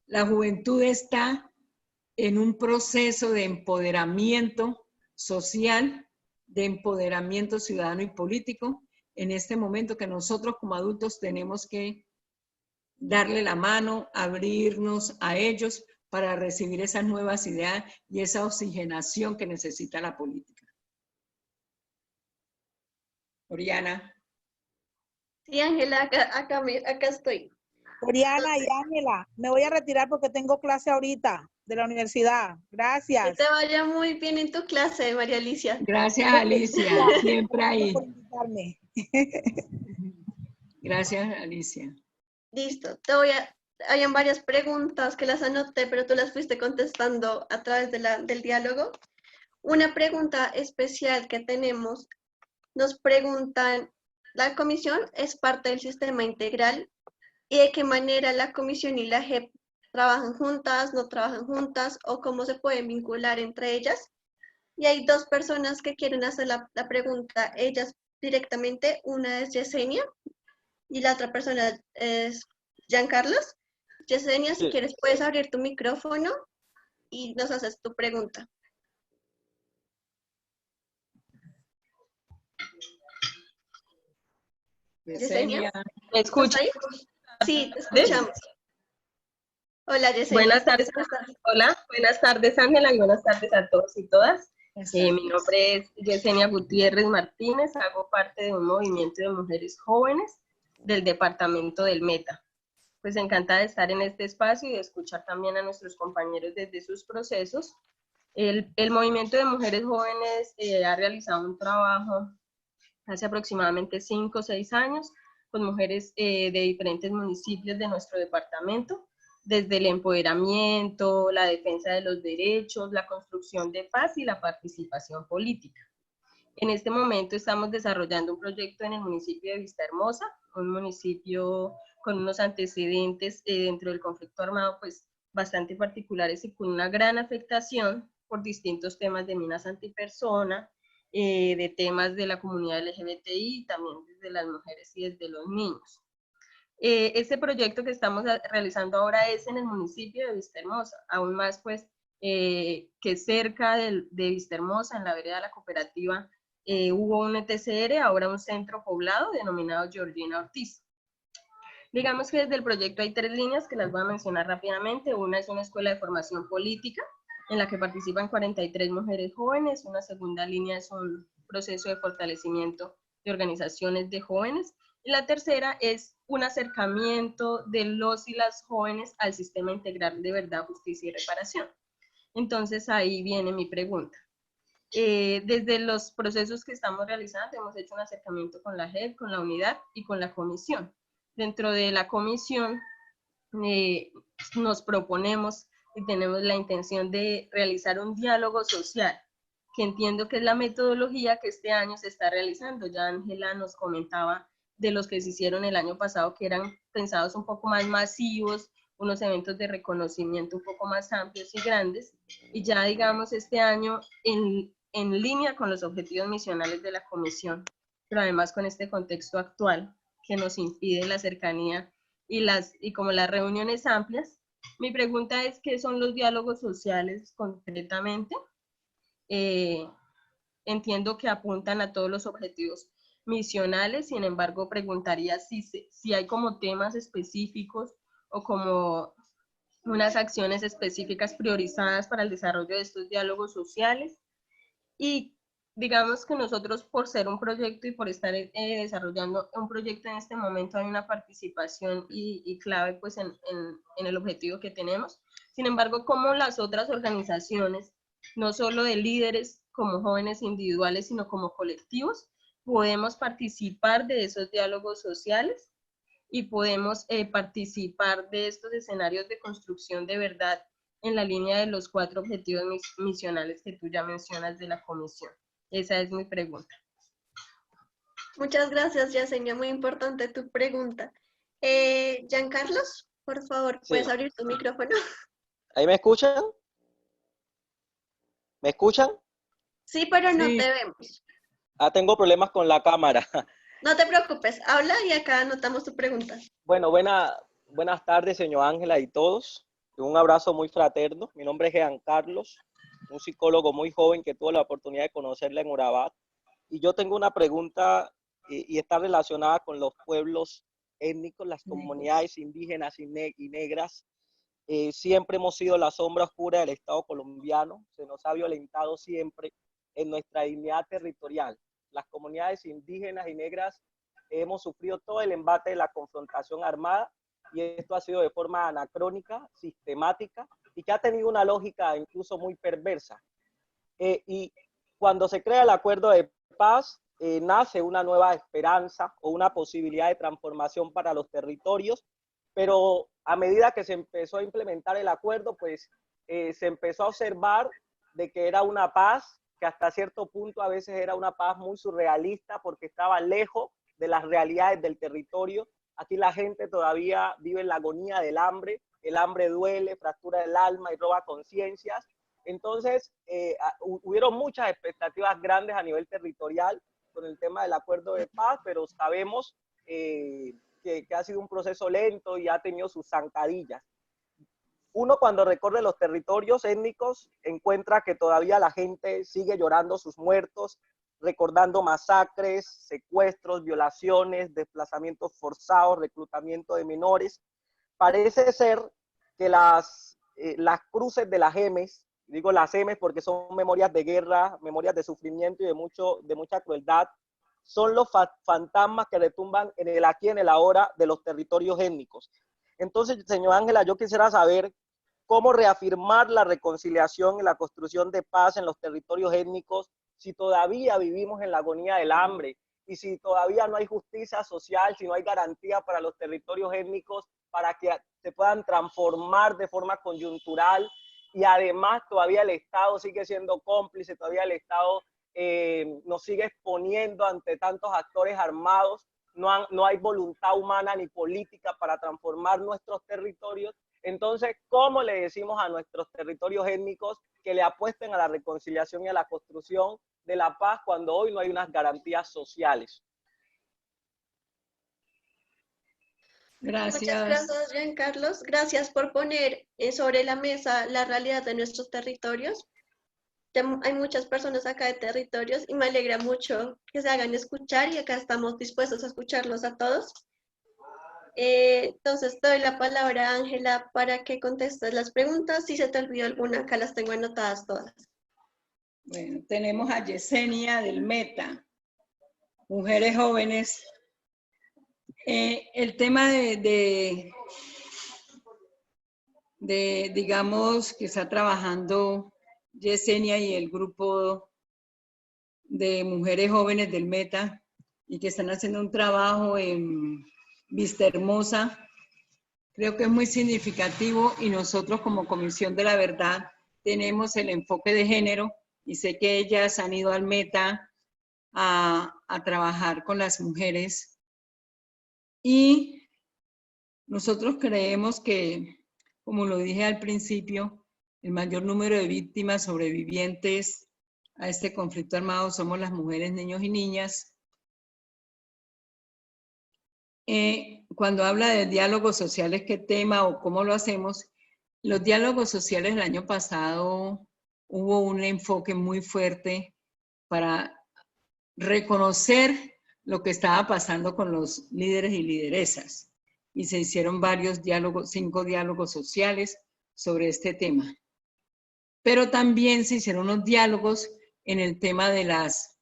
la juventud está en un proceso de empoderamiento social, de empoderamiento ciudadano y político, en este momento que nosotros como adultos tenemos que darle la mano, abrirnos a ellos para recibir esas nuevas ideas y esa oxigenación que necesita la política. Oriana. Sí, Ángela, acá estoy. Oriana y Ángela, me voy a retirar porque tengo clase ahorita de la universidad. Que Gracias. te vaya muy bien en tu clase, María Alicia. Gracias, Alicia, siempre ahí. Por invitarme. Gracias, Alicia. Listo, habían varias preguntas que las anoté, pero tú las fuiste contestando a través del diálogo. Una pregunta especial que tenemos, nos preguntan, ¿la comisión es parte del sistema integral? ¿Y de qué manera la comisión y la JEP trabajan juntas, no trabajan juntas, o cómo se pueden vincular entre ellas? Y hay dos personas que quieren hacer la pregunta, ellas directamente, una es Yesenia, y la otra persona es Giancarlos. Yesenia, si quieres puedes abrir tu micrófono y nos haces tu pregunta. Yesenia, ¿me escuchas? Sí, te escuchamos. Hola, Yesenia. Buenas tardes. Hola, buenas tardes, Ángela, y buenas tardes a todos y todas. Mi nombre es Yesenia Gutiérrez Martínez, hago parte de un movimiento de mujeres jóvenes del departamento del Meta. Pues encantada de estar en este espacio y de escuchar también a nuestros compañeros desde sus procesos. El movimiento de mujeres jóvenes ha realizado un trabajo hace aproximadamente 5 o 6 años con mujeres de diferentes municipios de nuestro departamento, desde el empoderamiento, la defensa de los derechos, la construcción de paz y la participación política. En este momento estamos desarrollando un proyecto en el municipio de Vistahermosa, un municipio con unos antecedentes dentro del conflicto armado pues bastante particulares y con una gran afectación por distintos temas de minas antipersona, de temas de la comunidad LGBTI, también desde las mujeres y desde los niños. Este proyecto que estamos realizando ahora es en el municipio de Vistahermosa, aún más pues que cerca de Vistahermosa, en la vereda de la cooperativa, hubo un ETCR, ahora un centro poblado denominado Georgina Ortiz. Digamos que desde el proyecto hay 3 líneas que las voy a mencionar rápidamente. Una es una escuela de formación política en la que participan 43 mujeres jóvenes. Una segunda línea es un proceso de fortalecimiento de organizaciones de jóvenes. Y la tercera es un acercamiento de los y las jóvenes al sistema integral de verdad, justicia y reparación. Entonces ahí viene mi pregunta. Desde los procesos que estamos realizando hemos hecho un acercamiento con la JEP, con la unidad y con la comisión. Dentro de la comisión nos proponemos y tenemos la intención de realizar un diálogo social, que entiendo que es la metodología que este año se está realizando. Ya Ángela nos comentaba de los que se hicieron el año pasado, que eran pensados un poco más masivos, unos eventos de reconocimiento un poco más amplios y grandes, y ya digamos este año en línea con los objetivos misionales de la comisión, pero además con este contexto actual que nos impide la cercanía y como las reuniones amplias. Mi pregunta es, ¿qué son los diálogos sociales concretamente? Entiendo que apuntan a todos los objetivos misionales, sin embargo, preguntaría si hay como temas específicos o como unas acciones específicas priorizadas para el desarrollo de estos diálogos sociales. Y digamos que nosotros, por ser un proyecto y por estar desarrollando un proyecto en este momento, hay una participación y clave pues en el objetivo que tenemos. Sin embargo, como las otras organizaciones, no solo de líderes como jóvenes individuales, sino como colectivos, podemos participar de esos diálogos sociales y podemos participar de estos escenarios de construcción de verdad en la línea de los 4 objetivos misionales que tú ya mencionas de la comisión. Esa es mi pregunta. Muchas gracias, Yesenia. Muy importante tu pregunta. Giancarlos, por favor, ¿puedes abrir tu micrófono? ¿Ahí me escuchan? ¿Me escuchan? Sí, pero no te vemos. Tengo problemas con la cámara. No te preocupes, habla y acá anotamos tu pregunta. Bueno, buenas tardes, señor Ángela y todos. Un abrazo muy fraterno. Mi nombre es Giancarlos, un psicólogo muy joven que tuve la oportunidad de conocerla en Urabá. Y yo tengo una pregunta y está relacionada con los pueblos étnicos, las comunidades indígenas y negras. Siempre hemos sido la sombra oscura del Estado colombiano. Se nos ha violentado siempre en nuestra dignidad territorial. Las comunidades indígenas y negras hemos sufrido todo el embate de la confrontación armada, y esto ha sido de forma anacrónica, sistemática, y que ha tenido una lógica incluso muy perversa. Y cuando se crea el acuerdo de paz, nace una nueva esperanza o una posibilidad de transformación para los territorios, pero a medida que se empezó a implementar el acuerdo, pues se empezó a observar de que era una paz que hasta cierto punto a veces era una paz muy surrealista porque estaba lejos de las realidades del territorio. Aquí la gente todavía vive en la agonía del hambre, el hambre duele, fractura el alma y roba conciencias. Entonces, hubieron muchas expectativas grandes a nivel territorial con el tema del acuerdo de paz, pero sabemos que ha sido un proceso lento y ha tenido sus zancadillas. Uno cuando recorre los territorios étnicos encuentra que todavía la gente sigue llorando sus muertos, recordando masacres, secuestros, violaciones, desplazamientos forzados, reclutamiento de menores. Parece ser que las cruces de las EMES, digo las EMES porque son memorias de guerra, memorias de sufrimiento y de mucha crueldad, son los fantasmas que retumban en el aquí y en el ahora de los territorios étnicos. Entonces, señor Ángela, yo quisiera saber cómo reafirmar la reconciliación y la construcción de paz en los territorios étnicos si todavía vivimos en la agonía del hambre y si todavía no hay justicia social, si no hay garantía para los territorios étnicos para que se puedan transformar de forma coyuntural, y además todavía el Estado sigue siendo cómplice, todavía el Estado nos sigue exponiendo ante tantos actores armados, no hay voluntad humana ni política para transformar nuestros territorios. Entonces, ¿cómo le decimos a nuestros territorios étnicos que le apuesten a la reconciliación y a la construcción de la paz cuando hoy no hay unas garantías sociales? Gracias. Muchas gracias, Jean Carlos. Gracias por poner sobre la mesa la realidad de nuestros territorios. Hay muchas personas acá de territorios y me alegra mucho que se hagan escuchar y acá estamos dispuestos a escucharlos a todos. Entonces, te doy la palabra a Ángela para que contestes las preguntas. Si se te olvidó alguna, acá las tengo anotadas todas. Bueno, tenemos a Yesenia del Meta, Mujeres Jóvenes. El tema digamos, que está trabajando Yesenia y el grupo de Mujeres Jóvenes del Meta y que están haciendo un trabajo en Vista Hermosa, creo que es muy significativo y nosotros como Comisión de la Verdad tenemos el enfoque de género y sé que ellas han ido al Meta a trabajar con las mujeres y nosotros creemos que, como lo dije al principio, el mayor número de víctimas sobrevivientes a este conflicto armado somos las mujeres, niños y niñas. Cuando habla de diálogos sociales, ¿qué tema o cómo lo hacemos? Los diálogos sociales el año pasado hubo un enfoque muy fuerte para reconocer lo que estaba pasando con los líderes y lideresas. Y se hicieron varios diálogos, 5 diálogos sociales sobre este tema. Pero también se hicieron unos diálogos en el tema de las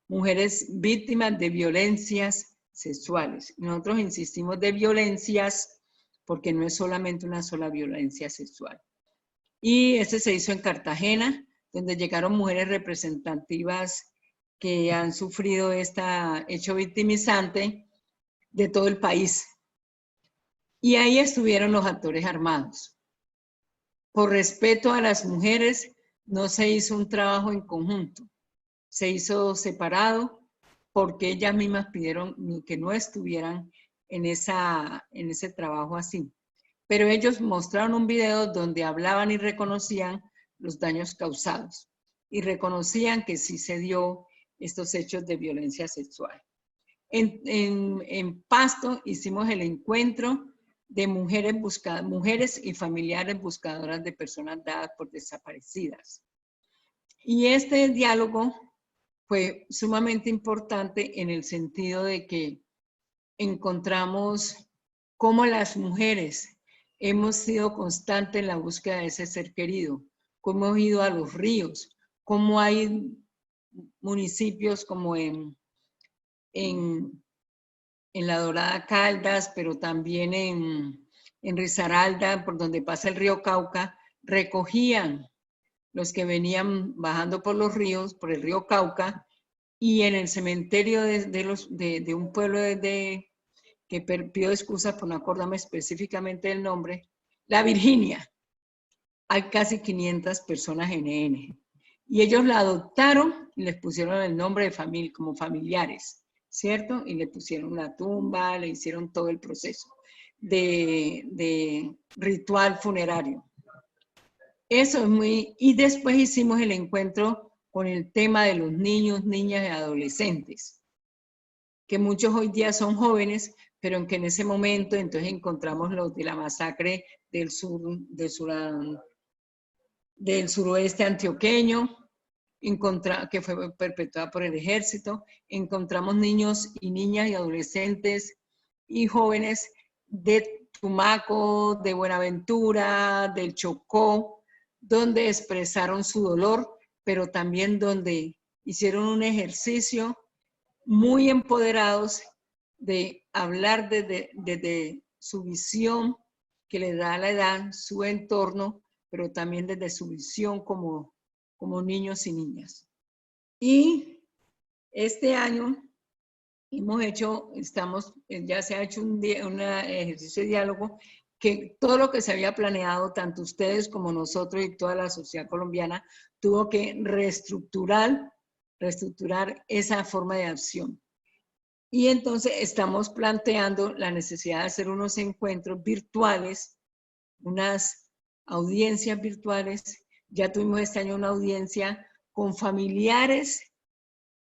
mujeres víctimas de violencias sexuales. Nosotros insistimos de violencias porque no es solamente una sola violencia sexual. Y este se hizo en Cartagena, donde llegaron mujeres representativas que han sufrido este hecho victimizante de todo el país. Y ahí estuvieron los actores armados. Por respeto a las mujeres, no se hizo un trabajo en conjunto, se hizo separado porque ellas mismas pidieron que no estuvieran en ese trabajo así. Pero ellos mostraron un video donde hablaban y reconocían los daños causados y reconocían que sí se dio estos hechos de violencia sexual. En Pasto hicimos el encuentro de mujeres y familiares buscadoras de personas dadas por desaparecidas. Y este diálogo fue sumamente importante en el sentido de que encontramos cómo las mujeres hemos sido constantes en la búsqueda de ese ser querido, cómo hemos ido a los ríos, cómo hay municipios como en La Dorada Caldas, pero también en Risaralda, por donde pasa el río Cauca, recogían los que venían bajando por los ríos, por el río Cauca, y en el cementerio de un pueblo que pido excusas por no acordarme específicamente del nombre, La Virginia, hay casi 500 personas NN. Y ellos la adoptaron y les pusieron el nombre de familia, como familiares, ¿cierto? Y le pusieron la tumba, le hicieron todo el proceso de ritual funerario. Eso es muy... Y después hicimos el encuentro con el tema de los niños, niñas y adolescentes, que muchos hoy día son jóvenes, pero en que en ese momento entonces encontramos los de la masacre del suroeste antioqueño, que fue perpetuada por el ejército. Encontramos niños y niñas y adolescentes y jóvenes de Tumaco, de Buenaventura, del Chocó, donde expresaron su dolor, pero también donde hicieron un ejercicio muy empoderados de hablar desde su visión que le da la edad, su entorno, pero también desde su visión como niños y niñas. Y este año ya se ha hecho un ejercicio de diálogo que todo lo que se había planeado, tanto ustedes como nosotros y toda la sociedad colombiana, tuvo que reestructurar esa forma de acción. Y entonces estamos planteando la necesidad de hacer unos encuentros virtuales unas audiencias virtuales. Ya tuvimos este año una audiencia con familiares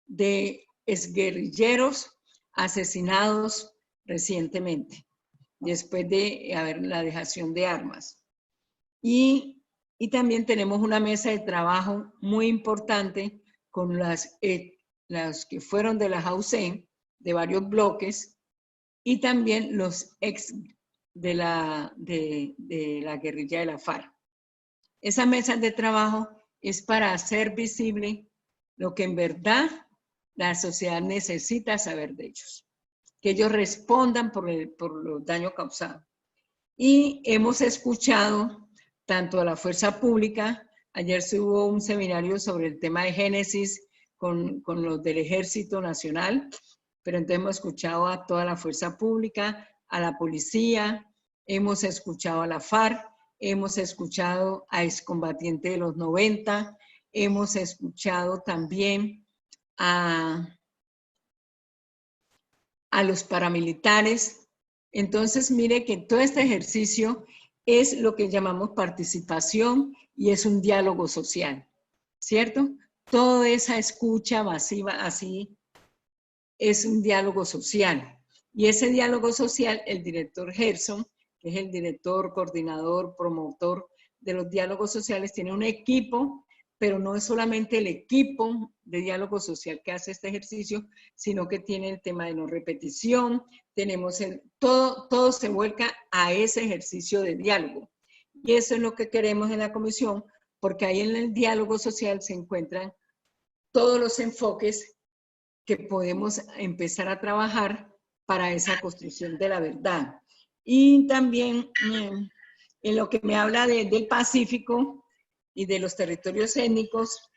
de exguerrilleros asesinados recientemente, después de haber la dejación de armas. Y también tenemos una mesa de trabajo muy importante con las que fueron de la JAUCE, de varios bloques, y también los ex de la guerrilla de la FARC. Esa mesa de trabajo es para hacer visible lo que en verdad la sociedad necesita saber de ellos, que ellos respondan por los daños causados. Y hemos escuchado tanto a la fuerza pública, ayer se hubo un seminario sobre el tema de Génesis con los del Ejército Nacional, pero entonces hemos escuchado a toda la fuerza pública, a la policía, hemos escuchado a la FARC, hemos escuchado a excombatientes de los 90, hemos escuchado también a los paramilitares. Entonces, mire que todo este ejercicio es lo que llamamos participación y es un diálogo social, ¿cierto? Toda esa escucha masiva así es un diálogo social. Y ese diálogo social, el director Gerson, que es el director, coordinador, promotor de los diálogos sociales, tiene un equipo, pero no es solamente el equipo de diálogo social que hace este ejercicio, sino que tiene el tema de no repetición, tenemos todo se vuelca a ese ejercicio de diálogo. Y eso es lo que queremos en la comisión, porque ahí en el diálogo social se encuentran todos los enfoques que podemos empezar a trabajar para esa construcción de la verdad. Y también en lo que me habla del Pacífico y de los territorios étnicos,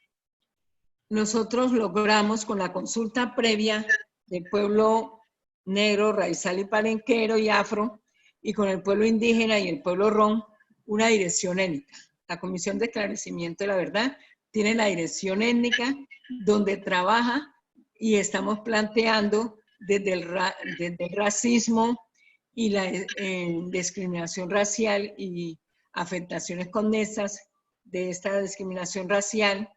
nosotros logramos con la consulta previa del pueblo negro, raizal y palenquero y afro, y con el pueblo indígena y el pueblo ron, una dirección étnica. La Comisión de Esclarecimiento de la Verdad tiene la dirección étnica donde trabaja y estamos planteando desde el racismo y la discriminación racial y afectaciones conexas de esta discriminación racial.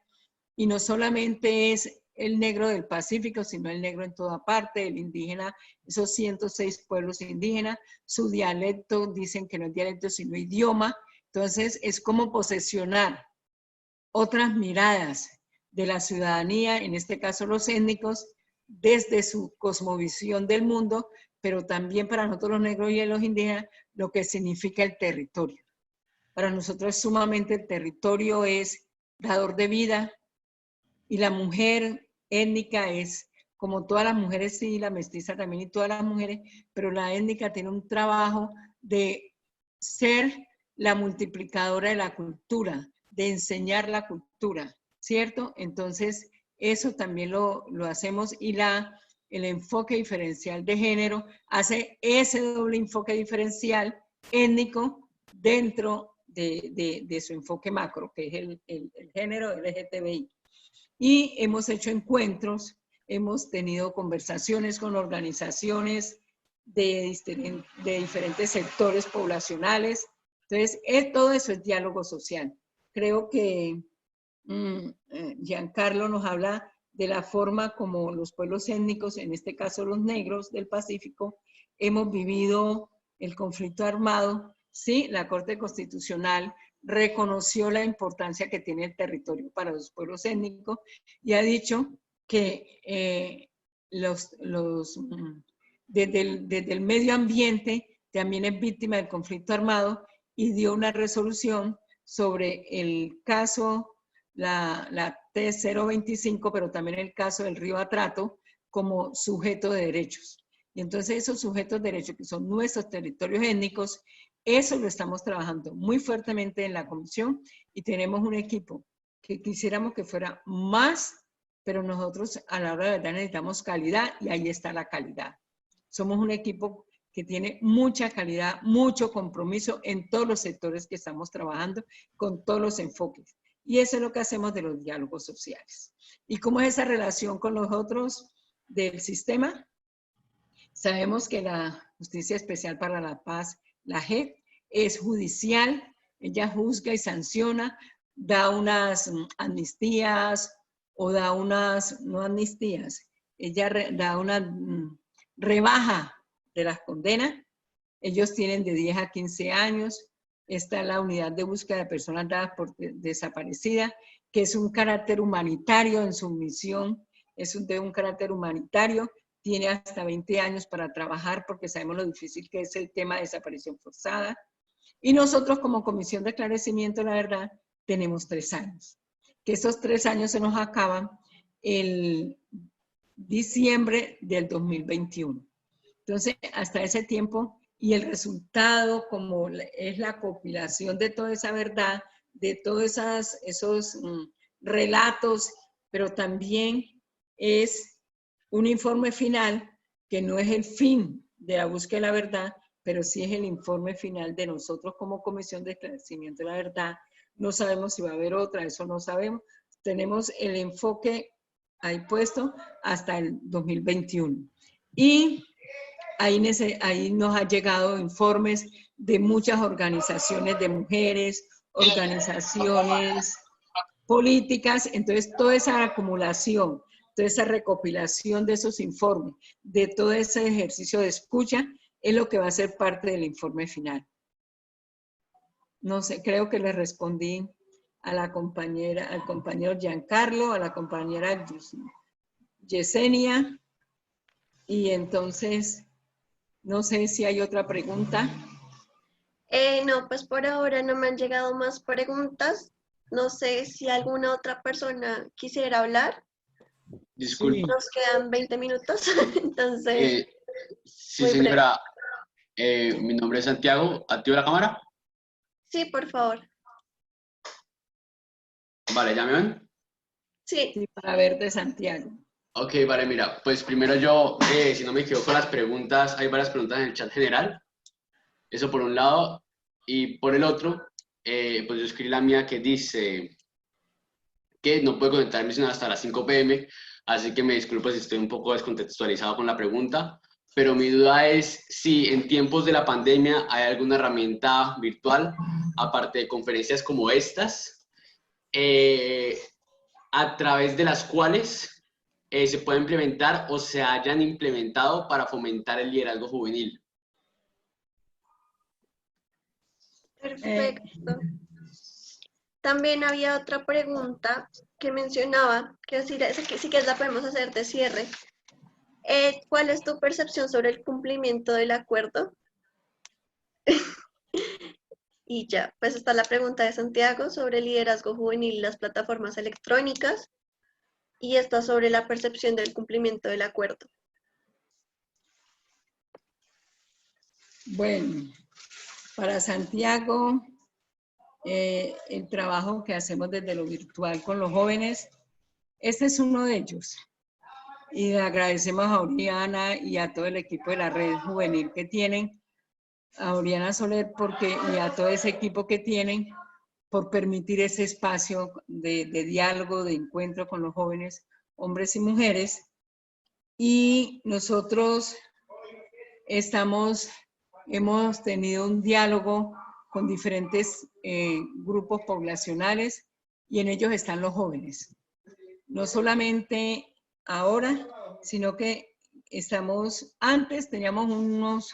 Y no solamente es el negro del Pacífico, sino el negro en toda parte, el indígena, esos 106 pueblos indígenas, su dialecto, dicen que no es dialecto, sino idioma. Entonces, es como posesionar otras miradas de la ciudadanía, en este caso los étnicos, desde su cosmovisión del mundo, pero también para nosotros los negros y los indígenas, lo que significa el territorio. Para nosotros sumamente el territorio es dador de vida, y la mujer étnica es, como todas las mujeres, sí, la mestiza también y todas las mujeres, pero la étnica tiene un trabajo de ser la multiplicadora de la cultura, de enseñar la cultura, ¿cierto? Entonces, eso también lo hacemos y el enfoque diferencial de género hace ese doble enfoque diferencial étnico dentro de su enfoque macro, que es el género LGTBI. Y hemos hecho encuentros, hemos tenido conversaciones con organizaciones de diferentes sectores poblacionales. Entonces, todo eso es diálogo social. Creo que Giancarlo nos habla de la forma como los pueblos étnicos, en este caso los negros del Pacífico, hemos vivido el conflicto armado. Sí, la Corte Constitucional reconoció la importancia que tiene el territorio para los pueblos étnicos y ha dicho que desde el medio ambiente también es víctima del conflicto armado y dio una resolución sobre el caso, la T025, pero también el caso del río Atrato como sujeto de derechos. Y entonces esos sujetos de derechos que son nuestros territorios étnicos, eso lo estamos trabajando muy fuertemente en la comisión y tenemos un equipo que quisiéramos que fuera más, pero nosotros a la hora de verdad necesitamos calidad y ahí está la calidad. Somos un equipo que tiene mucha calidad, mucho compromiso en todos los sectores que estamos trabajando, con todos los enfoques. Y eso es lo que hacemos de los diálogos sociales. ¿Y cómo es esa relación con los otros del sistema? Sabemos que la Justicia Especial para la Paz, la JEP, es judicial, ella juzga y sanciona, da unas amnistías o da unas, no amnistías, ella da una rebaja de las condenas. Ellos tienen de 10 a 15 años. Está la unidad de búsqueda de personas dadas por desaparecidas, que es un carácter humanitario en su misión, es de un carácter humanitario, tiene hasta 20 años para trabajar porque sabemos lo difícil que es el tema de desaparición forzada. Y nosotros como Comisión de Esclarecimiento de la Verdad tenemos 3 años, que esos 3 años se nos acaban el diciembre del 2021. Entonces, hasta ese tiempo, y el resultado, como es la compilación de toda esa verdad, de todos esos relatos, pero también es un informe final que no es el fin de la búsqueda de la verdad, pero sí es el informe final de nosotros como Comisión de Esclarecimiento de la Verdad. No sabemos si va a haber otra, eso no sabemos. Tenemos el enfoque ahí puesto hasta el 2021. Y ahí nos han llegado informes de muchas organizaciones de mujeres, organizaciones políticas. Entonces, toda esa acumulación, toda esa recopilación de esos informes, de todo ese ejercicio de escucha, es lo que va a ser parte del informe final. No sé, creo que le respondí a la compañera, al compañero Giancarlo, a la compañera Yesenia, y entonces, no sé si hay otra pregunta. No, pues por ahora no me han llegado más preguntas. No sé si alguna otra persona quisiera hablar. Disculpe. Nos quedan 20 minutos, entonces... Sí, señora. Mi nombre es Santiago. ¿Activo la cámara? Sí, por favor. Vale, ¿ya me ven? Sí. Sí, para verte, Santiago. Ok, vale, mira, pues primero yo, si no me equivoco, las preguntas, hay varias preguntas en el chat general. Eso por un lado. Y por el otro, pues yo escribí la mía que dice que no puedo conectarme sino hasta las 5 p.m., así que me disculpo si estoy un poco descontextualizado con la pregunta, pero mi duda es si en tiempos de la pandemia hay alguna herramienta virtual, aparte de conferencias como estas, a través de las cuales se puede implementar o se hayan implementado para fomentar el liderazgo juvenil. Perfecto. También había otra pregunta que mencionaba, que si que la podemos hacer de cierre. ¿Cuál es tu percepción sobre el cumplimiento del acuerdo? Y ya, pues está la pregunta de Santiago sobre el liderazgo juvenil y las plataformas electrónicas. Y está sobre la percepción del cumplimiento del acuerdo. Bueno, para Santiago, el trabajo que hacemos desde lo virtual con los jóvenes, este es uno de ellos. Y le agradecemos a Oriana y a todo el equipo de la red juvenil que tienen, a Oriana Soler y a todo ese equipo que tienen, por permitir ese espacio de diálogo, de encuentro con los jóvenes, hombres y mujeres. Y nosotros hemos tenido un diálogo con diferentes grupos poblacionales y en ellos están los jóvenes. No solamente ahora, sino que antes teníamos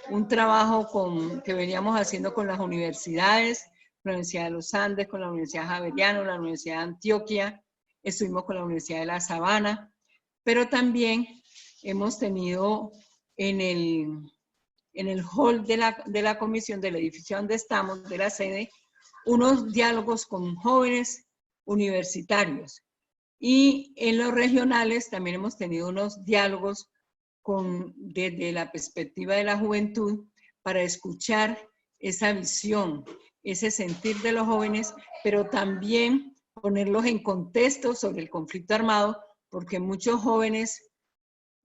un trabajo que veníamos haciendo con las universidades, con la Universidad de los Andes, con la Universidad Javeriano, la Universidad de Antioquia, estuvimos con la Universidad de La Sabana, pero también hemos tenido en el hall de la comisión del edificio donde estamos, de la sede, unos diálogos con jóvenes universitarios. Y en los regionales también hemos tenido unos diálogos desde la perspectiva de la juventud para escuchar esa visión, ese sentir de los jóvenes, pero también ponerlos en contexto sobre el conflicto armado, porque muchos jóvenes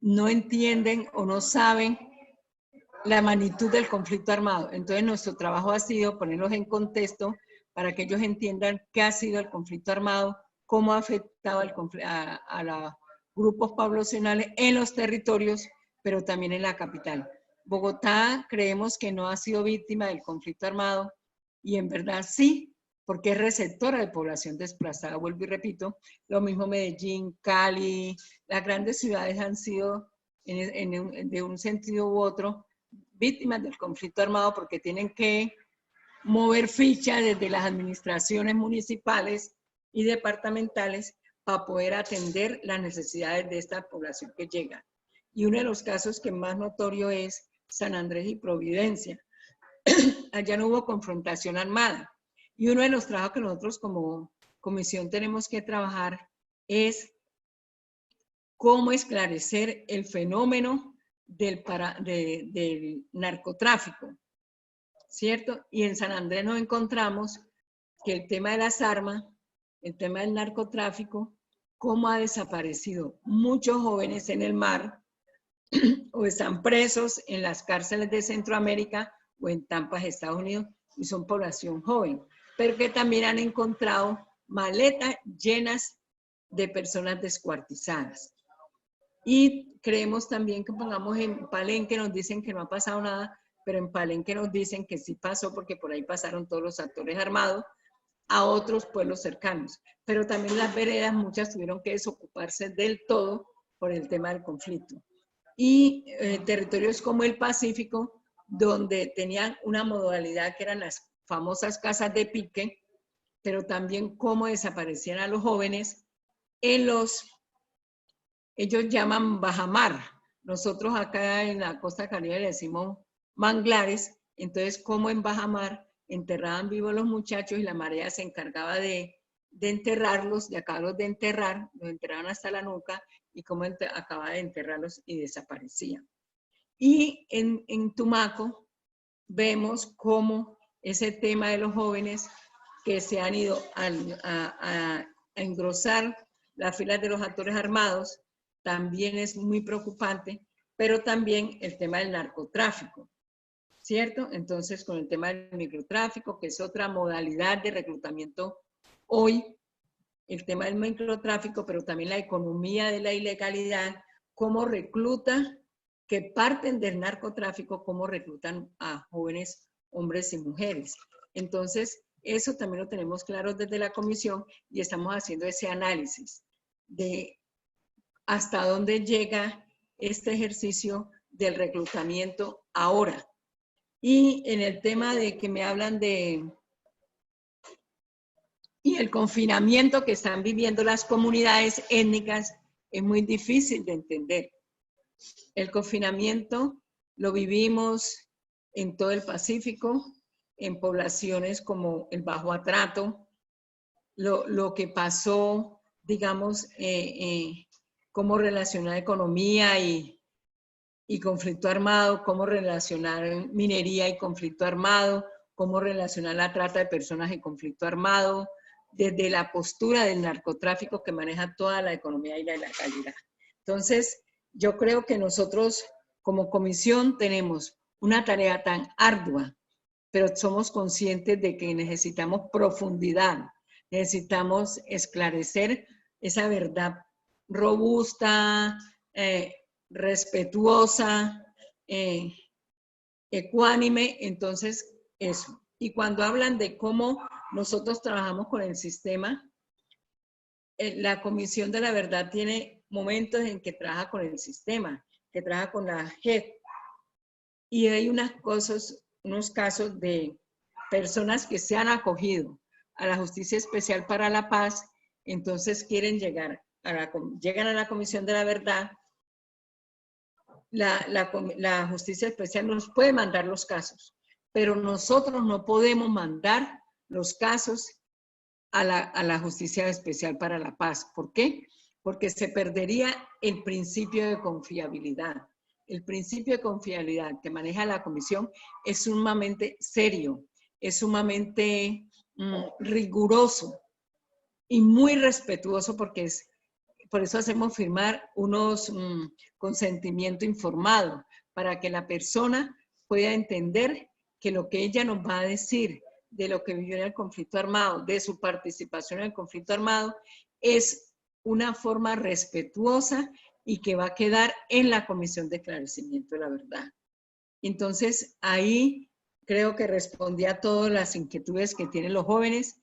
no entienden o no saben la magnitud del conflicto armado. Entonces nuestro trabajo ha sido ponerlos en contexto para que ellos entiendan qué ha sido el conflicto armado, cómo ha afectado a los grupos poblacionales en los territorios, pero también en la capital. Bogotá creemos que no ha sido víctima del conflicto armado y en verdad sí, porque es receptora de población desplazada, vuelvo y repito. Lo mismo Medellín, Cali, las grandes ciudades han sido de un sentido u otro víctimas del conflicto armado porque tienen que mover ficha desde las administraciones municipales y departamentales para poder atender las necesidades de esta población que llega. Y uno de los casos que más notorio es San Andrés y Providencia. Allá no hubo confrontación armada. Y uno de los trabajos que nosotros como comisión tenemos que trabajar es cómo esclarecer el fenómeno del narcotráfico, ¿cierto? Y en San Andrés nos encontramos que el tema de las armas, el tema del narcotráfico, cómo ha desaparecido muchos jóvenes en el mar o están presos en las cárceles de Centroamérica o en Tampa, Estados Unidos, y son población joven, pero que también han encontrado maletas llenas de personas descuartizadas. Y creemos también que pongamos en Palenque, nos dicen que no ha pasado nada, pero en Palenque nos dicen que sí pasó porque por ahí pasaron todos los actores armados a otros pueblos cercanos. Pero también las veredas, muchas tuvieron que desocuparse del todo por el tema del conflicto. Y territorios como el Pacífico, donde tenían una modalidad que eran las famosas casas de pique, pero también cómo desaparecían a los jóvenes en los, ellos llaman bajamar, nosotros acá en la costa caribe le decimos manglares, entonces cómo en bajamar enterraban vivos los muchachos y la marea se encargaba de enterrarlos, de acabarlos de enterrar, los enterraban hasta la nuca y cómo acababa de enterrarlos y desaparecían. Y en Tumaco vemos cómo ese tema de los jóvenes que se han ido a engrosar las filas de los actores armados también es muy preocupante, pero también el tema del narcotráfico, ¿cierto? Entonces, con el tema del microtráfico, que es otra modalidad de reclutamiento hoy, el tema del microtráfico, pero también la economía de la ilegalidad, cómo recluta, que parten del narcotráfico, cómo reclutan a jóvenes hombres y mujeres. Entonces, eso también lo tenemos claro desde la comisión y estamos haciendo ese análisis de hasta dónde llega este ejercicio del reclutamiento ahora. Y en el tema de que me hablan de y el confinamiento que están viviendo las comunidades étnicas es muy difícil de entender. El confinamiento lo vivimos en todo el Pacífico, en poblaciones como el Bajo Atrato, lo que pasó, digamos, cómo relacionar economía y conflicto armado, cómo relacionar minería y conflicto armado, cómo relacionar la trata de personas y conflicto armado, desde la postura del narcotráfico que maneja toda la economía y la ilegalidad. Entonces, yo creo que nosotros como comisión tenemos una tarea tan ardua, pero somos conscientes de que necesitamos profundidad, necesitamos esclarecer esa verdad robusta, respetuosa, ecuánime, entonces eso. Y cuando hablan de cómo nosotros trabajamos con el sistema, la Comisión de la Verdad tiene momentos en que trabaja con el sistema, que trabaja con la JEP, y hay unos casos de personas que se han acogido a la Justicia Especial para la Paz, entonces quieren llegan a la Comisión de la Verdad. La Justicia Especial nos puede mandar los casos, pero nosotros no podemos mandar los casos a la Justicia Especial para la Paz. ¿Por qué? Porque se perdería el principio de confiabilidad. El principio de confiabilidad que maneja la comisión es sumamente serio, es sumamente riguroso y muy respetuoso porque por eso hacemos firmar unos consentimiento informado para que la persona pueda entender que lo que ella nos va a decir de lo que vivió en el conflicto armado, de su participación en el conflicto armado, es una forma respetuosa y que va a quedar en la Comisión de Esclarecimiento de la Verdad. Entonces, ahí creo que respondí a todas las inquietudes que tienen los jóvenes.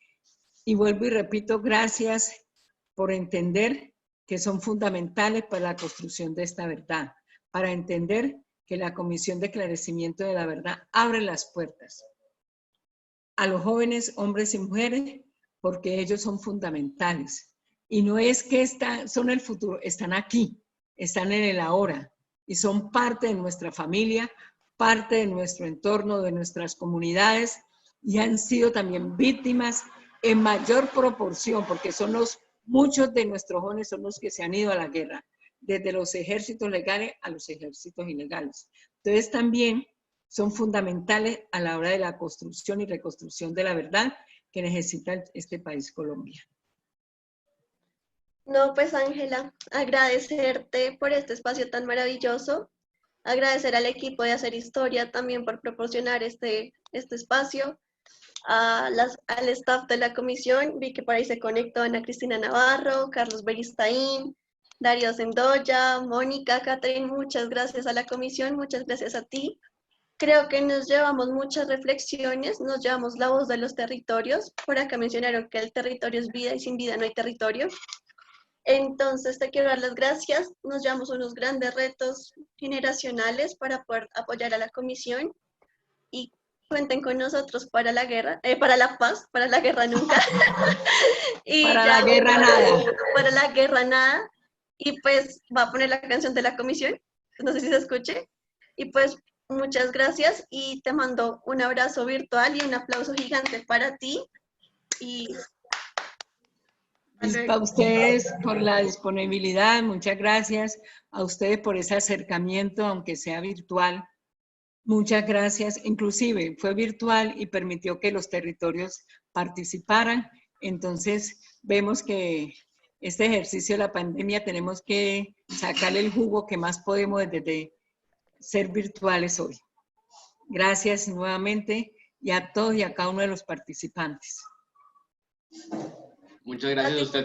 Y vuelvo y repito, gracias por entender que son fundamentales para la construcción de esta verdad, para entender que la Comisión de Esclarecimiento de la Verdad abre las puertas a los jóvenes, hombres y mujeres, porque ellos son fundamentales. Y no es que son el futuro, están aquí, están en el ahora, y son parte de nuestra familia, parte de nuestro entorno, de nuestras comunidades, y han sido también víctimas en mayor proporción, porque muchos de nuestros jóvenes son los que se han ido a la guerra, desde los ejércitos legales a los ejércitos ilegales. Entonces también son fundamentales a la hora de la construcción y reconstrucción de la verdad que necesita este país, Colombia. No, pues Ángela, agradecerte por este espacio tan maravilloso, agradecer al equipo de Hacer Historia también por proporcionar este espacio, al staff de la comisión, vi que por ahí se conectó Ana Cristina Navarro, Carlos Beristain, Darío Sendoya, Mónica, Catherine, muchas gracias a la comisión, muchas gracias a ti. Creo que nos llevamos muchas reflexiones, nos llevamos la voz de los territorios, por acá mencionaron que el territorio es vida y sin vida no hay territorio. Entonces te quiero dar las gracias, nos llevamos unos grandes retos generacionales para poder apoyar a la comisión y cuenten con nosotros para la guerra, para la paz, para la guerra nunca. Y para la guerra nada. Para la guerra nada. Y pues va a poner la canción de la comisión, no sé si se escuche. Y pues muchas gracias y te mando un abrazo virtual y un aplauso gigante para ti. Y a ustedes por la disponibilidad, muchas gracias. A ustedes por ese acercamiento, aunque sea virtual. Muchas gracias. Inclusive fue virtual y permitió que los territorios participaran. Entonces vemos que este ejercicio de la pandemia tenemos que sacarle el jugo que más podemos desde ser virtuales hoy. Gracias nuevamente y a todos y a cada uno de los participantes. Muchas gracias a usted.